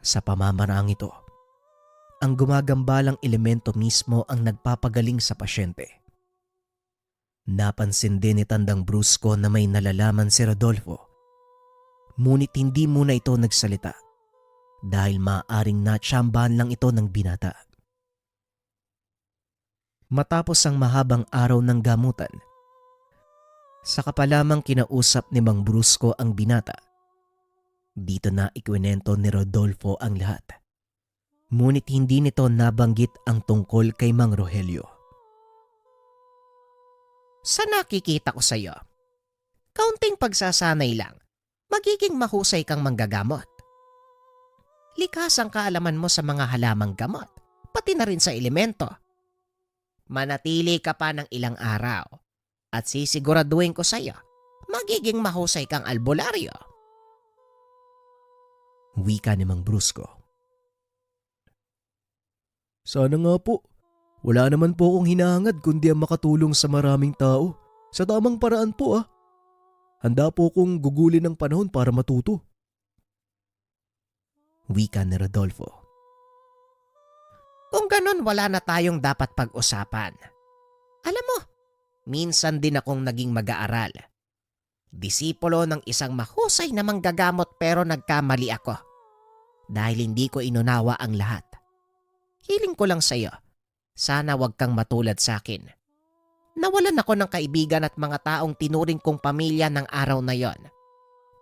Sa pamamaraang ito, ang gumagambalang elemento mismo ang nagpapagaling sa pasyente. Napansin din ni Tandang Brusco na may nalalaman si Rodolfo. Ngunit hindi muna ito nagsalita dahil maaaring natsambahan lang ito ng binata. Matapos ang mahabang araw ng gamutan, saka pa lamang kinausap ni Mang Brusco ang binata. Dito na ikwinento ni Rodolfo ang lahat. Ngunit hindi nito nabanggit ang tungkol kay Mang Rogelio. Sa nakikita ko sa'yo, kaunting pagsasanay lang, magiging mahusay kang manggagamot. Likas ang kaalaman mo sa mga halamang gamot, pati na rin sa elemento. Manatili ka pa ng ilang araw at sisiguraduhin ko sa'yo, magiging mahusay kang albularyo. Wika ni Mang Brusco. Sana nga po. Wala naman po akong hinahangad kundi ang makatulong sa maraming tao. Sa tamang paraan po. Handa po akong gugulin ng panahon para matuto. Wika ni Rodolfo. Kung ganun, wala na tayong dapat pag-usapan. Alam mo, minsan din akong naging mag-aaral. Disipulo ng isang mahusay na manggagamot pero nagkamali ako. Dahil hindi ko inunawa ang lahat. Hiling ko lang sa'yo, sana wag kang matulad sa akin. Nawalan ako ng kaibigan at mga taong tinuring kong pamilya ng araw na yon.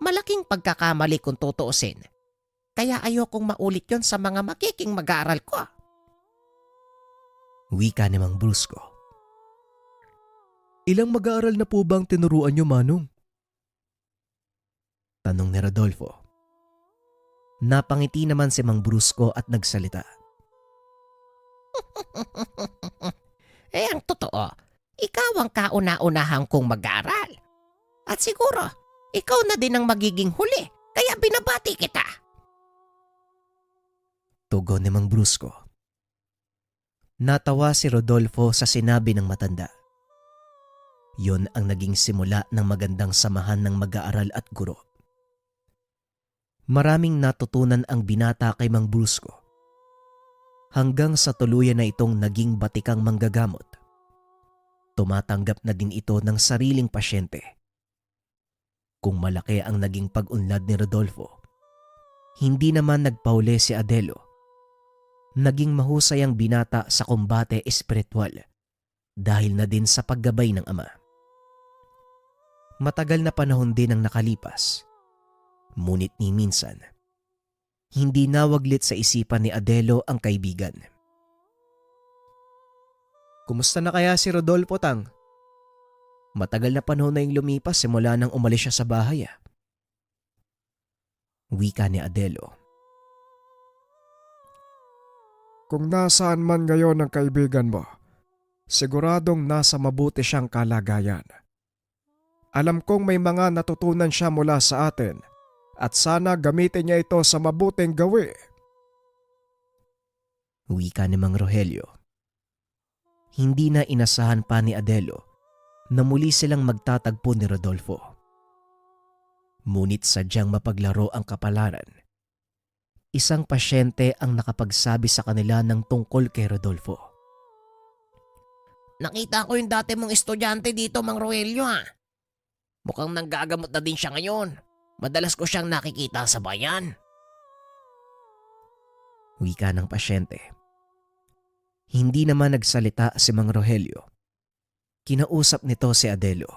Malaking pagkakamali kung tutuusin. Kaya ayokong maulit yon sa mga makiking mag-aaral ko. Wika ni Mang Brusco. Ilang mag-aaral na po bang tinuruan niyo, Manong? Tanong ni Rodolfo. Napangiti naman si Mang Brusco at nagsalita. Ang totoo, ikaw ang kauna-unahan kong mag-aaral. At siguro, ikaw na din ang magiging huli, kaya binabati kita. Tugon ni Mang Brusco. Natawa si Rodolfo sa sinabi ng matanda. Yun ang naging simula ng magandang samahan ng mag-aaral at guro. Maraming natutunan ang binata kay Mang Brusco. Hanggang sa tuluyan na itong naging batikang manggagamot. Tumatanggap na din ito ng sariling pasyente. Kung malaki ang naging pag-unlad ni Rodolfo, hindi naman nagpauli si Adelo. Naging mahusay ang binata sa kumbate espiritual dahil na din sa paggabay ng ama. Matagal na panahon din ang nakalipas. Ngunit ni minsan, hindi nawaglit sa isipan ni Adelo ang kaibigan. Kumusta na kaya si Rodolfo, Tang? Matagal na panahon na yung lumipas simula nang umalis siya sa bahay. Wika ni Adelo. Kung nasaan man ngayon ang kaibigan mo, siguradong nasa mabuti siyang kalagayan. Alam kong may mga natutunan siya mula sa atin at sana gamitin niya ito sa mabuting gawi. Wika ni Mang Rogelio. Hindi na inasahan pa ni Adelo na muli silang magtatagpo ni Rodolfo. Ngunit sadyang mapaglaro ang kapalaran. Isang pasyente ang nakapagsabi sa kanila ng tungkol kay Rodolfo. Nakita ko yung dati mong estudyante dito, Mang Roelio ha. Mukhang nanggagamot na din siya ngayon. Madalas ko siyang nakikita sa bayan. Wika ng pasyente. Hindi naman nagsalita si Mang Rogelio. Kinausap nito si Adelo.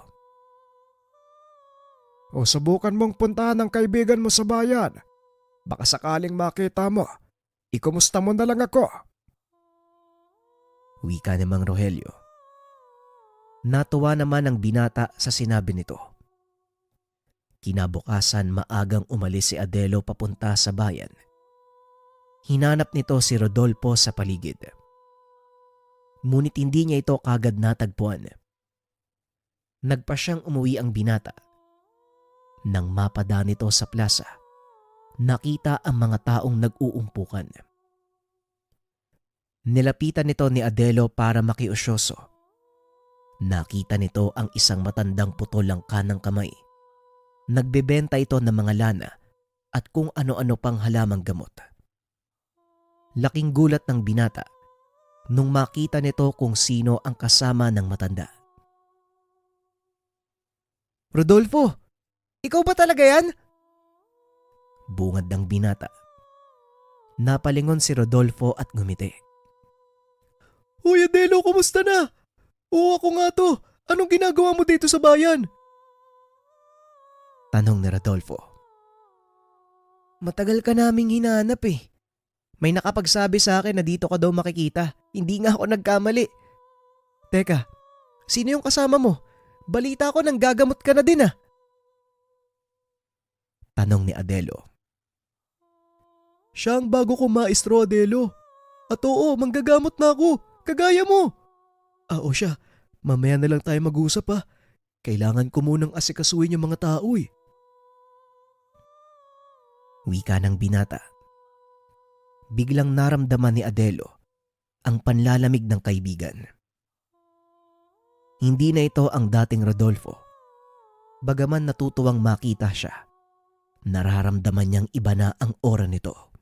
O subukan mong puntahan ang kaibigan mo sa bayan. Baka sakaling makita mo, ikumusta mo na lang ako. Wika ni Mang Rogelio. Natuwa naman ang binata sa sinabi nito. Kinabukasan maagang umalis si Adelo papunta sa bayan. Hinanap nito si Rodolfo sa paligid. Ngunit hindi niya ito kagad natagpuan. Nagpa siyang umuwi ang binata. Nang mapada nito sa plaza, nakita ang mga taong nag-uumpukan. Nilapitan nito ni Adelo para makiusyoso. Nakita nito ang isang matandang putol ang kanang kamay. Nagbebenta ito ng mga lana at kung ano-ano pang halamang gamot. Laking gulat ng binata nung makita nito kung sino ang kasama ng matanda. Rodolfo, ikaw ba talaga yan? Bungad ng binata. Napalingon si Rodolfo at ngumiti. Hoy Adelo, kumusta na? Oo, ako nga to. Anong ginagawa mo dito sa bayan? Tanong ni Rodolfo. Matagal ka naming hinahanap eh. May nakapagsabi sa akin na dito ka daw makikita. Hindi nga ako nagkamali. Teka, sino yung kasama mo? Balita ko nang gagamot ka na din ah. Tanong ni Adelo. Siya ang bago kong maestro, Adelo. At oo, manggagamot na ako. Kagaya mo. O siya, mamaya na lang tayo mag-usap ha. Kailangan ko munang asikasuhin yung mga tao eh. Wika ng binata. Biglang naramdaman ni Adelo ang panlalamig ng kaibigan. Hindi na ito ang dating Rodolfo. Bagaman natutuwang makita siya, nararamdaman niyang iba na ang aura nito.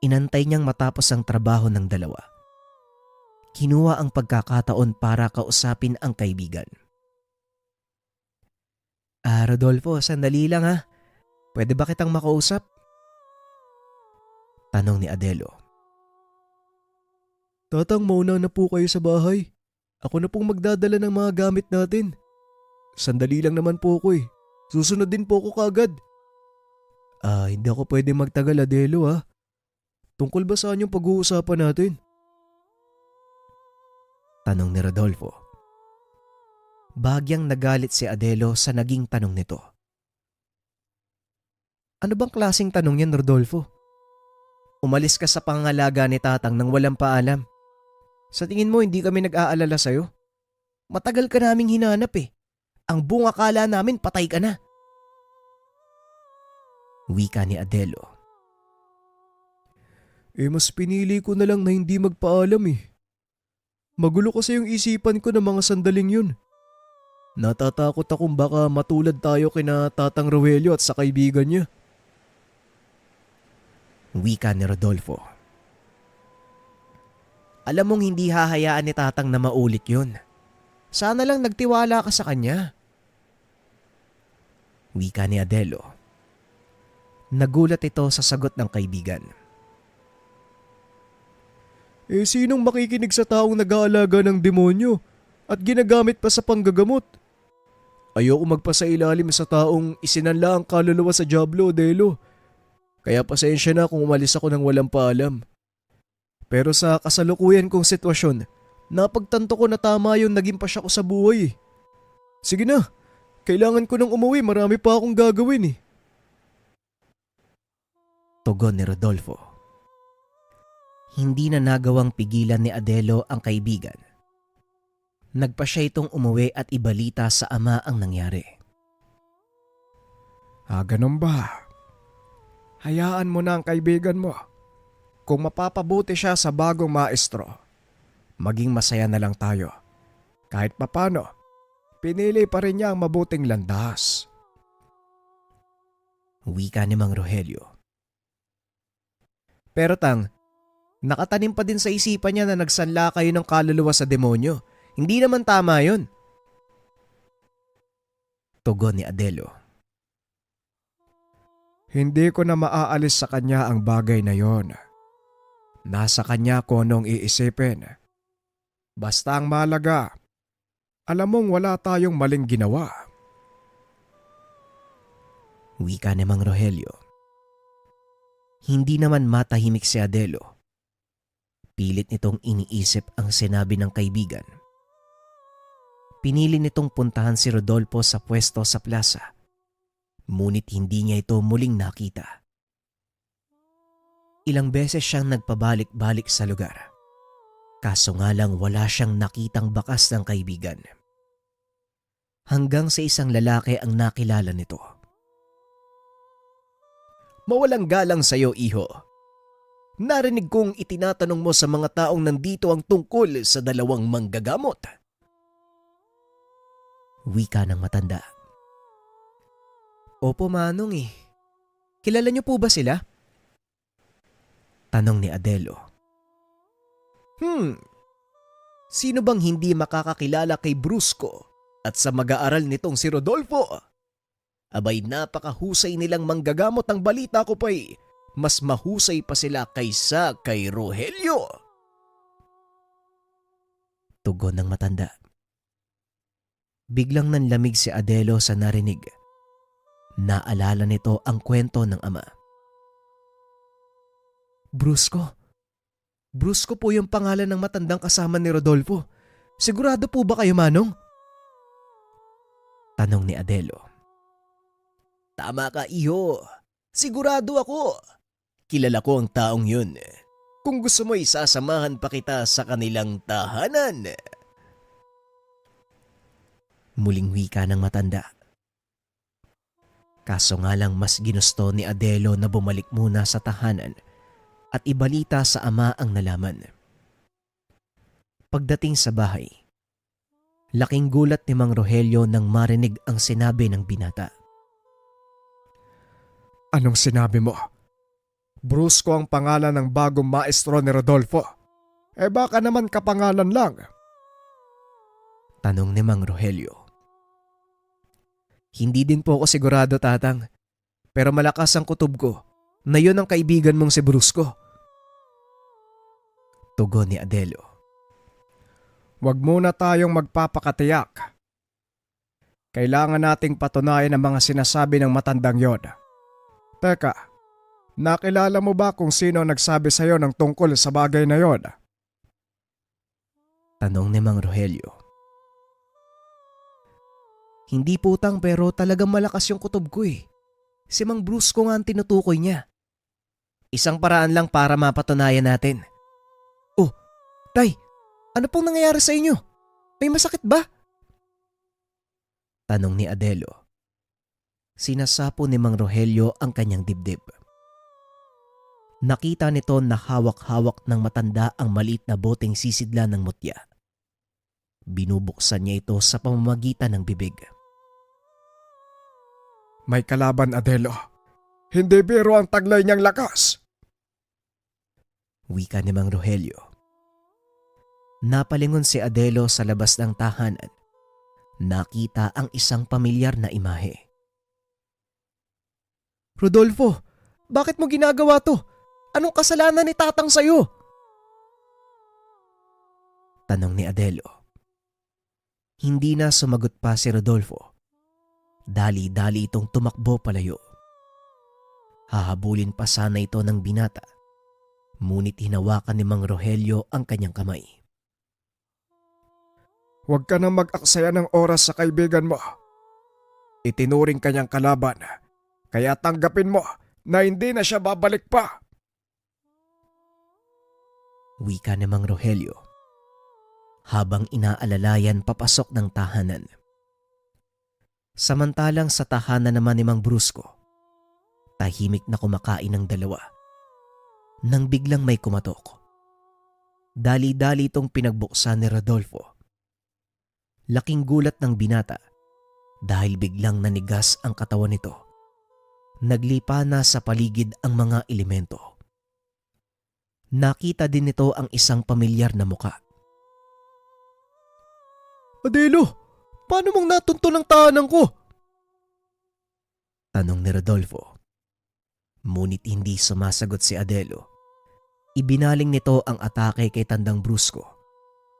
Inantay niyang matapos ang trabaho ng dalawa. Kinuha ang pagkakataon para kausapin ang kaibigan. Rodolfo, sandali lang ha. Pwede ba kitang makausap? Tanong ni Adelo. Tatang, mauna na po kayo sa bahay. Ako na pong magdadala ng mga gamit natin. Sandali lang naman po ako eh. Susunod din po ako kagad. Hindi ako pwede magtagal, Adelo ha. Tungkol ba saan yung pag-uusapan natin? Tanong ni Rodolfo. Bagyang nagalit si Adelo sa naging tanong nito. Ano bang klaseng tanong yan, Rodolfo? Umalis ka sa pangangalaga ni tatang nang walang paalam. Sa tingin mo hindi kami nag-aalala sa'yo? Matagal ka naming hinanap eh. Ang buong akala namin patay ka na. Wika ni Adelo. Mas pinili ko na lang na hindi magpaalam eh. Magulo kasi yung isipan ko ng mga sandaling yun. Natatakot akong baka matulad tayo kina Tatang Rogelio at sa kaibigan niya. Wika ni Rodolfo. Alam mong hindi hahayaan ni tatang na maulit yun. Sana lang nagtiwala ka sa kanya. Wika ni Adelo. Nagulat ito sa sagot ng kaibigan. Sinong makikinig sa taong nag-aalaga ng demonyo at ginagamit pa sa panggagamot? Ayoko magpasailalim sa taong isinanla ang kaluluwa sa dyablo, Adelo. Kaya pasensya na kung umalis ako ng walang paalam. Pero sa kasalukuyan kong sitwasyon, napagtanto ko na tama yung naging pasya ko sa buhay. Sige na, kailangan ko nang umuwi, marami pa akong gagawin eh. Tugon ni Rodolfo. Hindi na nagawang pigilan ni Adelo ang kaibigan. Nagpa siya itong umuwi at ibalita sa ama ang nangyari. Ganun ba? Hayaan mo na ang kaibigan mo. Kung mapapabuti siya sa bagong maestro, Maging masaya na lang tayo. Kahit papano, pinili pa rin niya ang mabuting landas. Wika ni Mang Rogelio. Pero Tang, nakatanim pa din sa isipan niya na nagsanla kayo ng kaluluwa sa demonyo. Hindi naman tama yun. Tugon ni Adelo. Hindi ko na maaalis sa kanya ang bagay na yon. Nasa kanya kung anong iisipin. Basta ang malaga, alam mong wala tayong maling ginawa. Wika ni Mang Rogelio. Hindi naman matahimik si Adelo. Pilit nitong iniisip ang sinabi ng kaibigan. Pinili nitong puntahan si Rodolfo sa pwesto sa plaza. Ngunit hindi niya ito muling nakita. Ilang beses siyang nagpabalik-balik sa lugar. Kaso nga lang wala siyang nakitang bakas ng kaibigan. Hanggang sa isang lalaki ang nakilala nito. Mawalang galang sa'yo, iho. Narinig kong itinatanong mo sa mga taong nandito ang tungkol sa dalawang manggagamot. Wika ng matanda. Opo, Manong eh. Kilala niyo po ba sila? Tanong ni Adelo. Sino bang hindi makakakilala kay Brusco at sa mag-aaral nitong si Rodolfo? Abay, napakahusay nilang manggagamot. Ang balita ko pa'y mas mahusay pa sila kaysa kay Rogelio. Tugon ng matanda. Biglang nanlamig si Adelo sa narinig. Naalala nito ang kwento ng ama. Brusco? Brusco po yung pangalan ng matandang kasama ni Rodolfo. Sigurado po ba kayo, Manong? Tanong ni Adelo. Tama ka, iho. Sigurado ako. Kilala ko ang taong yun. Kung gusto mo, isasamahan pa kita sa kanilang tahanan. Muling wika ng matanda. Kaso nga lang mas ginusto ni Adelo na bumalik muna sa tahanan at ibalita sa ama ang nalaman. Pagdating sa bahay, laking gulat ni Mang Rogelio nang marinig ang sinabi ng binata. Anong sinabi mo? Brusco ang pangalan ng bagong maestro ni Rodolfo. Baka naman kapangalan lang. Tanong ni Mang Rogelio. Hindi din po ako sigurado, Tatang. Pero malakas ang kutob ko na yun ang kaibigan mong si Brusco. Tugon ni Adelo. Huwag muna tayong magpapakatiyak. Kailangan nating patunayan ang mga sinasabi ng matandang yon. Teka, nakilala mo ba kung sino nagsabi sa'yo ng tungkol sa bagay na yon? Tanong ni Mang Rogelio. Hindi po, Tang, pero talagang malakas yung kutob ko eh. Si Mang Brusco nga ang tinutukoy niya. Isang paraan lang para mapatunayan natin. Oh, Tay, ano pong nangyayari sa inyo? May masakit ba? Tanong ni Adelo. Sinasapo ni Mang Rogelio ang kanyang dibdib. Nakita nito na hawak-hawak ng matanda ang maliit na boteng sisidla ng mutya. Binubuksan niya ito sa pamamagitan ng bibig. May kalaban, Adelo. Hindi biro ang taglay niyang lakas. Wika ni Mang Rogelio. Napalingon si Adelo sa labas ng tahanan. Nakita ang isang pamilyar na imahe. Rodolfo, bakit mo ginagawa to? Anong kasalanan ni Tatang sa'yo? Tanong ni Adelo. Hindi na sumagot pa si Rodolfo. Dali-dali itong tumakbo palayo. Hahabulin pa sana ito ng binata. Ngunit hinawakan ni Mang Rogelio ang kanyang kamay. Huwag ka nang mag-aksaya ng oras sa kaibigan mo. Itinuring kanyang kalaban, kaya tanggapin mo na hindi na siya babalik pa. Wika ni Mang Rogelio. Habang inaalalayan papasok ng tahanan. Samantalang sa tahanan naman ni Mang Brusco, tahimik na kumakain ng dalawa. Nang biglang may kumatok. Dali-dali itong pinagbuksan ni Rodolfo. Laking gulat ng binata dahil biglang nanigas ang katawan nito. Naglipa na sa paligid ang mga elemento. Nakita din nito ang isang pamilyar na muka. Adelo, paano mong natunto ng tahanan ko? Tanong ni Rodolfo. Ngunit hindi sumasagot si Adelo. Ibinaling nito ang atake kay Tandang Brusko,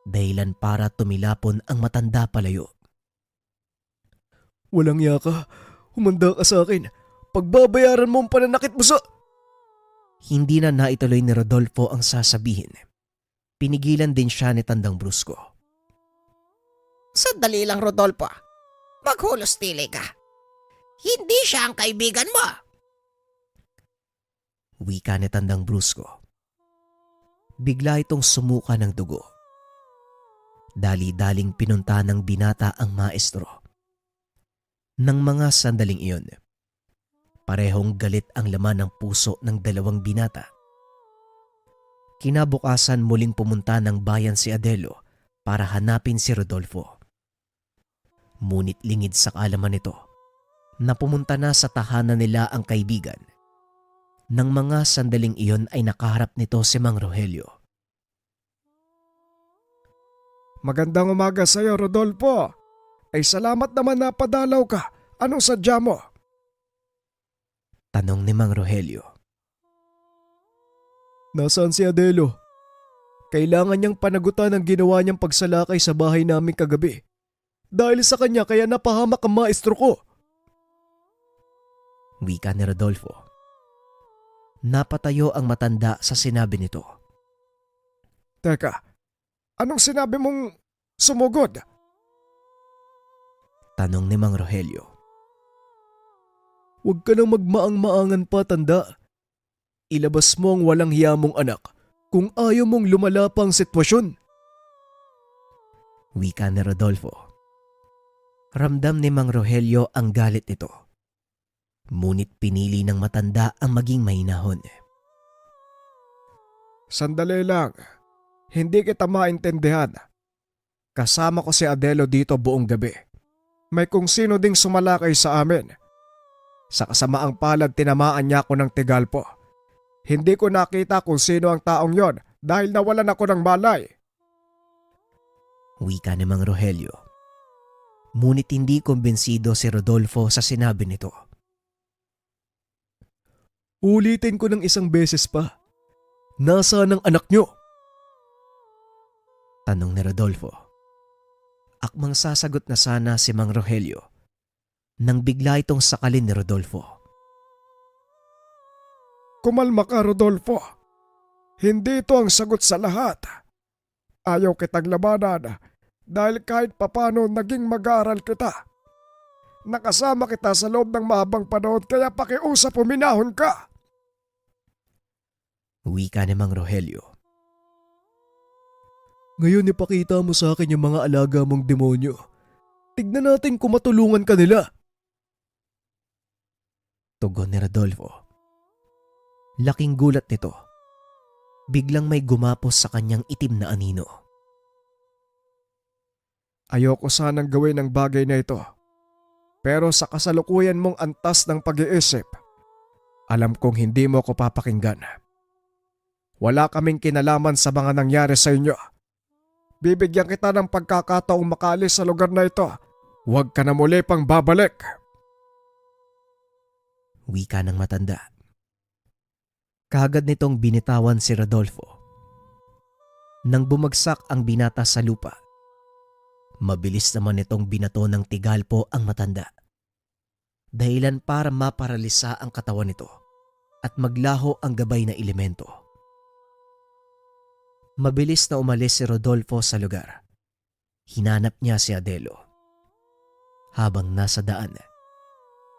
dahilan para tumilapon ang matanda palayo. Walang yaka, humanda ka sa akin. Pagbabayaran mo ang pananakit mo sa... Hindi na naituloy ni Rodolfo ang sasabihin. Pinigilan din siya ni Tandang Brusko. Sandali lang, Rodolfo. Maghulostili ka. Hindi siya ang kaibigan mo. Wika ni Tandang Brusko. Bigla itong sumuka ng dugo. Dali-daling pinunta ng binata ang maestro. Nang mga sandaling iyon, parehong galit ang laman ng puso ng dalawang binata. Kinabukasan muling pumunta ng bayan si Adelo para hanapin si Rodolfo. Ngunit lingid sa kaalaman nito na pumunta na sa tahanan nila ang kaibigan. Nang mga sandaling iyon ay nakaharap nito si Mang Rogelio. Magandang umaga sa iyo, Rodolfo. Ay salamat naman na padalaw ka. Anong sadya mo? Tanong ni Mang Rogelio. Nasaan si Adelo? Kailangan niyang panagutan ang ginawa niyang pagsalakay sa bahay namin kagabi. Dahil sa kanya kaya napahamak ang maestro ko. Wika ni Rodolfo. Napatayo ang matanda sa sinabi nito. Teka, anong sinabi mong sumugod? Tanong ni Mang Rogelio. Huwag ka nang magmaang-maangan pa, tanda. Ilabas mo ang walang hiya mong anak kung ayaw mong lumala pa ang sitwasyon. Wika ni Rodolfo. Ramdam ni Mang Rogelio ang galit nito. Ngunit pinili ng matanda ang maging mahinahon. Sandali lang. Hindi kita maintindihan. Kasama ko si Adelo dito buong gabi. May kung sino ding sumalakay sa amin. Sa kasamaang palad tinamaan niya ako ng tigalpo. Hindi ko nakita kung sino ang taong yon dahil nawalan ako ng malay. Wika ni Mang Rogelio. Ngunit hindi kumbensido si Rodolfo sa sinabi nito. Ulitin ko ng isang beses pa. Nasaan ang anak niyo? Tanong ni Rodolfo. Akmang sasagot na sana si Mang Rogelio nang bigla itong sakalin ni Rodolfo. Kumalma ka, Rodolfo. Hindi ito ang sagot sa lahat. Ayaw kitang labanan dahil kahit papano naging mag-aaral kita. Nakasama kita sa loob ng mahabang panahon kaya pakiusap huminahon ka. Wika ni Mang Rogelio. Ngayon ipakita mo sa akin yung mga alaga mong demonyo. Tignan natin kung matulungan ka nila. Tugon ni Rodolfo. Laking gulat nito. Biglang may gumapos sa kanyang itim na anino. Ayoko sanang gawin ang bagay na ito. Pero sa kasalukuyan mong antas ng pag-iisip, alam kong hindi mo ko papakinggan. Wala kaming kinalaman sa mga nangyari sa inyo. Bibigyan kita ng pagkakataong makaalis sa lugar na ito. Huwag ka na muli pang babalik. Wika ng matanda. Kaagad nitong binitawan si Rodolfo. Nang bumagsak ang binata sa lupa, mabilis naman nitong binato ng tigalpo ang matanda. Dahilan para maparalisa ang katawan nito at maglaho ang gabay na elemento. Mabilis na umalis si Rodolfo sa lugar. Hinanap niya si Adelo. Habang nasa daan,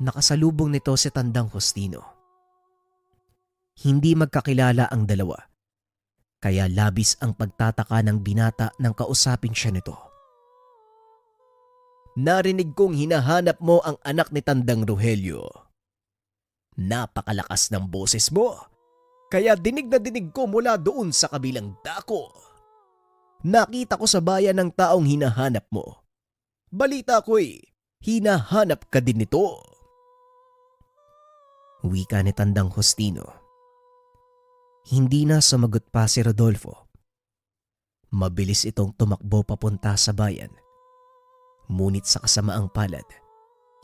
nakasalubong nito si Tandang Justino. Hindi magkakilala ang dalawa, kaya labis ang pagtataka ng binata nang kausapin siya nito. Narinig kong hinahanap mo ang anak ni Tandang Rogelio. Napakalakas ng boses mo, kaya dinig na dinig ko mula doon sa kabilang dako. Nakita ko sa bayan ng taong hinahanap mo. Balita ko'y hinahanap ka din nito. Wika ni Tandang Justino. Hindi na sumagot pa si Rodolfo. Mabilis itong tumakbo papunta sa bayan. Ngunit sa kasamaang palad,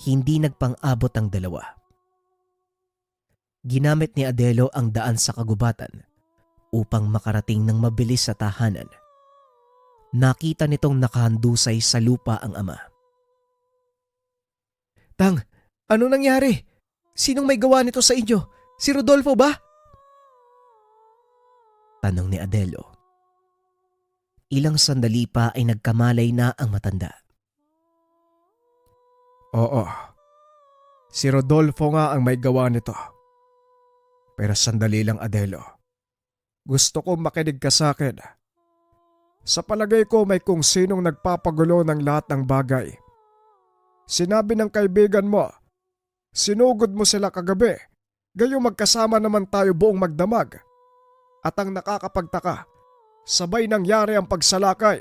hindi nagpang-abot ang dalawa. Ginamit ni Adelo ang daan sa kagubatan upang makarating ng mabilis sa tahanan. Nakita nitong nakahandusay sa lupa ang ama. Tang, ano nangyari? Sinong may gawa nito sa inyo? Si Rodolfo ba? Tanong ni Adelo. Ilang sandali pa ay nagkamalay na ang matanda. Oo. Si Rodolfo nga ang may gawa nito. Pero sandali lang, Adelo. Gusto ko makinig ka sa akin. Sa palagay ko may kung sinong nagpapagulo ng lahat ng bagay. Sinabi ng kaibigan mo, sinugod mo sila kagabi, gayong magkasama naman tayo buong magdamag. At ang nakakapagtaka, sabay nangyari ang pagsalakay.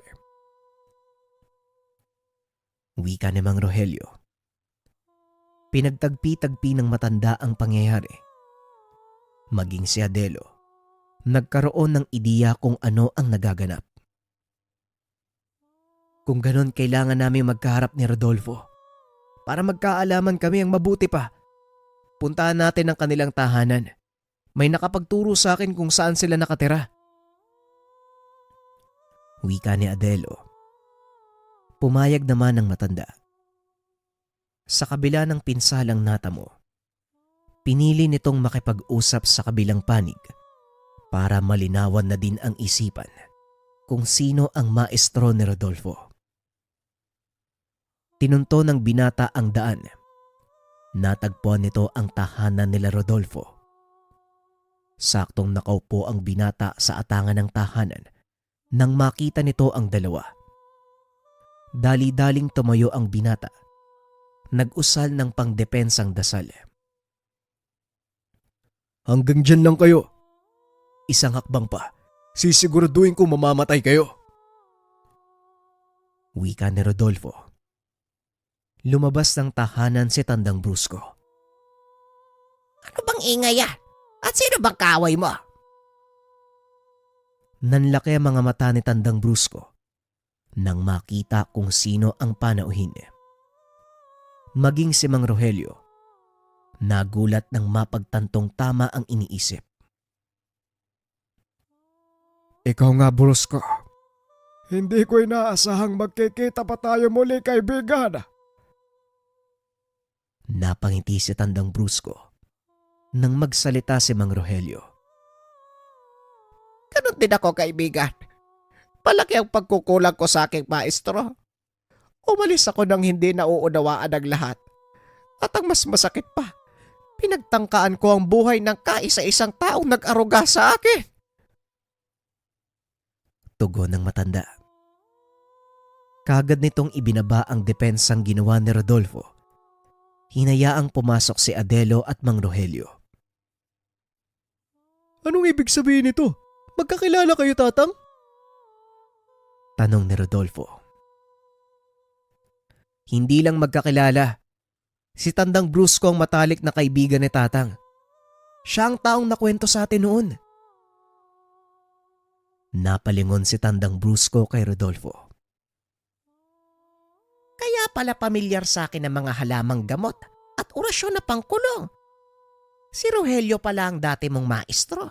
Wika ni Mang Rogelio. Pinagtagpi-tagpi ng matanda ang pangyayari. Maging si Adelo, nagkaroon ng ideya kung ano ang nagaganap. Kung ganon, kailangan namin magkaharap ni Rodolfo. Para magkaalaman kami ang mabuti pa. Puntahan natin ang kanilang tahanan. May nakapagturo sa akin kung saan sila nakatira. Wika ni Adelo. Pumayag naman ang matanda. Sa kabila ng pinsalang natamo, pinili nitong makipag-usap sa kabilang panig para malinawan na din ang isipan kung sino ang maestro ni Rodolfo. Tinunto ng binata ang daan. Natagpuan nito ang tahanan nila Rodolfo. Saktong nakaupo ang binata sa atangan ng tahanan nang makita nito ang dalawa. Dali-daling tumayo ang binata. Nag-usal ng pangdepensang dasal. Hanggang dyan lang kayo. Isang hakbang pa. Sisiguraduhin ko mamamatay kayo. Wika ni Rodolfo. Lumabas ng tahanan si Tandang Brusko. Ano bang ingay yan? At sino bang kaaway mo? Nanlaki ang mga mata ni Tandang Brusko nang makita kung sino ang panauhin. Maging si Mang Rogelio, nagulat nang mapagtantong tama ang iniisip. Ikaw nga, Brusko. Hindi ko inaasahang magkikita pa tayo muli, kaibigan. Napangiti si Tandang Brusko nang magsalita si Mang Rogelio. Ganon din ako, kaibigan. Palaki ang pagkukulang ko sa aking maestro. Umalis ako nang hindi nauunawaan ang lahat. At ang mas masakit pa, pinagtangkaan ko ang buhay ng kaisa-isang taong nag-aruga sa akin. Tugon ng matanda. Kagad nitong ibinaba ang depensang ginawa ni Rodolfo. Hinayaang pumasok si Adelo at Mang Rogelio. Anong ibig sabihin nito? Magkakilala kayo, Tatang? Tanong ni Rodolfo. Hindi lang magkakilala. Si Tandang Brusko ang matalik na kaibigan ni Tatang. Siya ang taong nakwento sa atin noon. Napalingon si Tandang Brusko kay Rodolfo. Kaya pala pamilyar sa akin ang mga halamang gamot at orasyon na pangkulong. Si Rogelio pala ang dati mong maestro.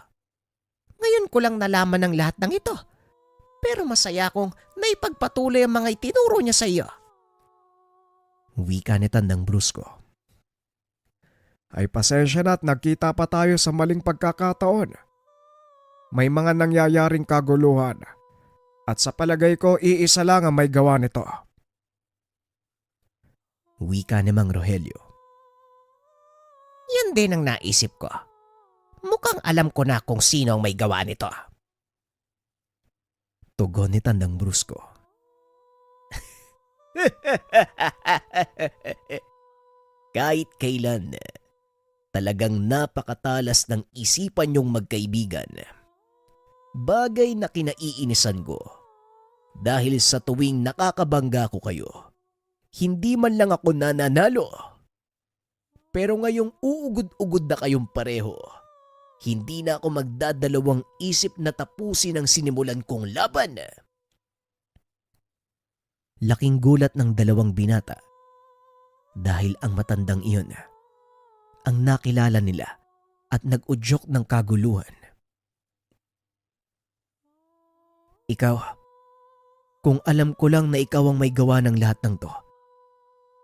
Ngayon ko lang nalaman ang lahat ng ito. Pero masaya akong naipagpatuloy ang mga itinuro niya sa iyo. Wika ni Tandang Brusko. Ay pasensya na at nagkita pa tayo sa maling pagkakataon. May mga nangyayaring kaguluhan. At sa palagay ko, iisa lang ang may gawa nito. Wika ni Mang Rogelio. Yan din ang naisip ko. Mukhang alam ko na kung sino ang may gawa nito. Tugon ni Tandang Brusko. Kahit kailan, talagang napakatalas ng isipan niyong magkaibigan. Bagay na kinaiinisan ko. Dahil sa tuwing nakakabangga ko kayo, hindi man lang ako nananalo. Pero ngayong uugod-ugod na kayong pareho, hindi na ako magdadalawang isip na tapusin ang sinimulan kong laban. Laking gulat ng dalawang binata dahil ang matandang iyon ang nakilala nila at nag-udyok ng kaguluhan. Ikaw, kung alam ko lang na ikaw ang may gawa ng lahat ng to,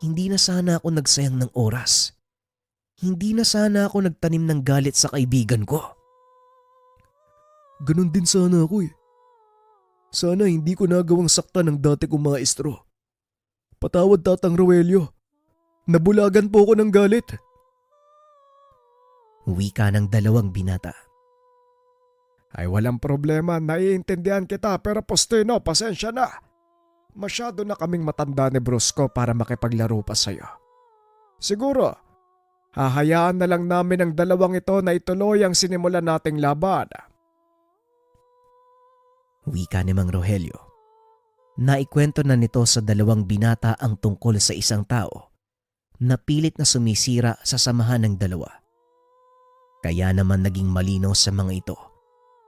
hindi na sana ako nagsayang ng oras. Hindi na sana ako nagtanim ng galit sa kaibigan ko. Ganon din sana ako eh. Sana hindi ko nagawang sakta ng dati kong maestro. Patawad, Tatang Roelio. Nabulagan po ako ng galit. Wika ng dalawang binata. Ay walang problema, naiintindihan kita pero Postino, pasensya na. Masyado na kaming matanda ni Brusco para makipaglaro pa sa'yo. Siguro, hahayaan na lang namin ang dalawang ito na ituloy ang sinimulan nating laban. Wika ni Mang Rogelio. Naikwento na nito sa dalawang binata ang tungkol sa isang tao na pilit na sumisira sa samahan ng dalawa. Kaya naman naging malinaw sa mga ito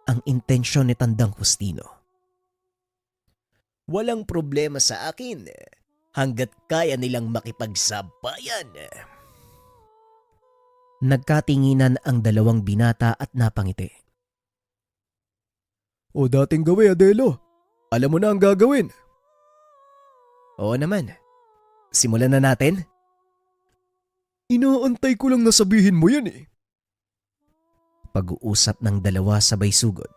ang intensyon ni Tandang Justino. Walang problema sa akin hanggat kaya nilang makipagsabayan. Nagkatinginan ang dalawang binata at napangiti. O dating gawi, Adelo. Alam mo na ang gagawin. Oo naman. Simulan na natin? Inaantay ko lang na sabihin mo yan eh. Pag-uusap ng dalawa sabay sugod.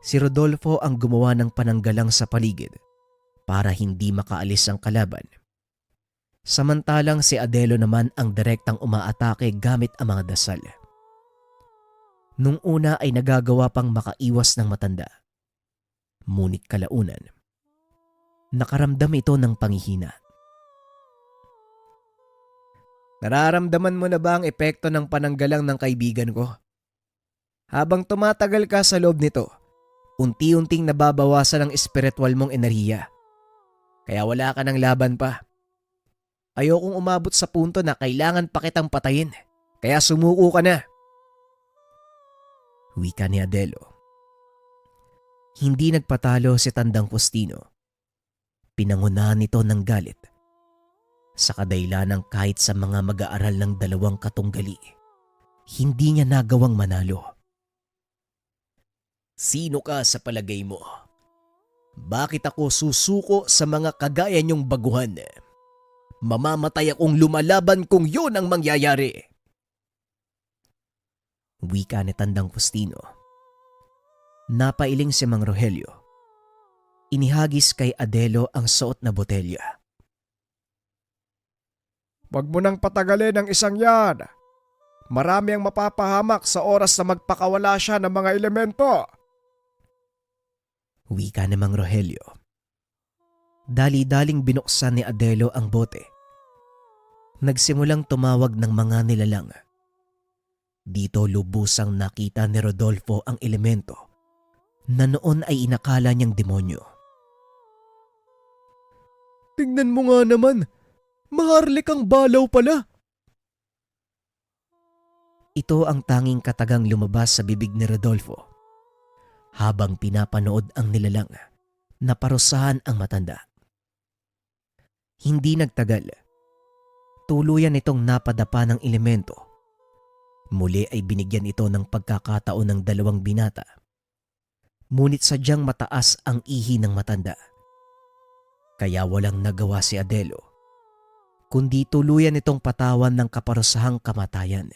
Si Rodolfo ang gumawa ng pananggalang sa paligid para hindi makaalis ang kalaban. Samantalang si Adelo naman ang direktang umaatake gamit ang mga dasal. Nung una ay nagagawa pang makaiwas ng matanda. Ngunit kalaunan, nakaramdam ito ng panghihina. Nararamdaman mo na ba ang epekto ng pananggalang ng kaibigan ko? Habang tumatagal ka sa loob nito, unti-unting nababawasan ang espiritual mong enerhiya. Kaya wala ka ng laban pa. Ayokong umabot sa punto na kailangan pa kitang patayin. Kaya sumuko ka na. Wika ni Adelo. Hindi nagpatalo si Tandang Justino. Pinangunahan nito ng galit. Sa kadailanang kahit sa mga mag-aaral ng dalawang katunggali, hindi niya nagawang manalo. Sino ka sa palagay mo? Bakit ako susuko sa mga kagaya niyong baguhan? Mamamatay akong lumalaban kung yun ang mangyayari. Wika ni Tandang Justino. Napailing si Mang Rogelio. Inihagis kay Adelo ang suot na botelya. Huwag mo nang patagalin ang isang yan. Marami ang mapapahamak sa oras na magpakawala siya ng mga elemento. Wika ni Mang Rogelio. Dali-daling binuksan ni Adelo ang bote. Nagsimulang tumawag ng mga nilalang. Dito lubusang nakita ni Rodolfo ang elemento na noon ay inakala niyang demonyo. Tingnan mo nga naman, maharlik ang balaw pala. Ito ang tanging katagang lumabas sa bibig ni Rodolfo habang pinapanood ang nilalang na parusahan ang matanda. Hindi nagtagal. Tuluyan itong napadapa ng elemento. Muli ay binigyan ito ng pagkakataon ng dalawang binata. Ngunit sadyang mataas ang ihi ng matanda. Kaya walang nagawa si Adelo, kundi tuluyan itong patawan ng kaparusahang kamatayan.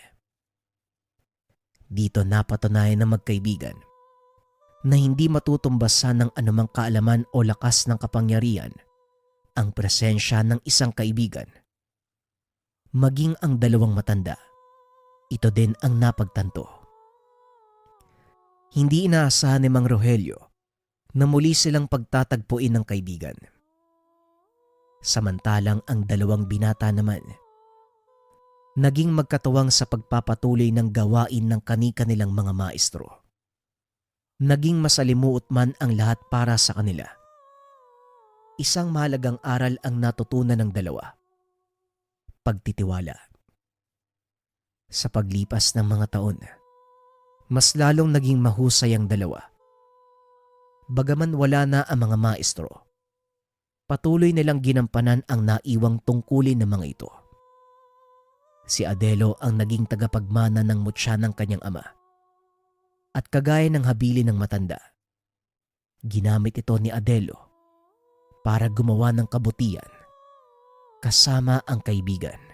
Dito napatunayan ng magkaibigan na hindi matutumbasan ng anumang kaalaman o lakas ng kapangyarihan ang presensya ng isang kaibigan. Maging ang dalawang matanda, ito din ang napagtanto. Hindi inaasahan ni Mang Rogelio na muli silang pagtatagpuin ng kaibigan. Samantalang ang dalawang binata naman, naging magkatuwang sa pagpapatuloy ng gawain ng kani-kanilang mga maestro. Naging masalimuot man ang lahat para sa kanila isang mahalagang aral ang natutunan ng dalawa. Pagtitiwala. Sa paglipas ng mga taon, mas lalong naging mahusay ang dalawa. Bagaman wala na ang mga maestro, patuloy nilang ginampanan ang naiwang tungkulin ng mga ito. Si Adelo ang naging tagapagmana ng mutya ng kanyang ama. At kagaya ng habilin ng matanda, ginamit ito ni Adelo para gumawa ng kabutihan kasama ang kaibigan.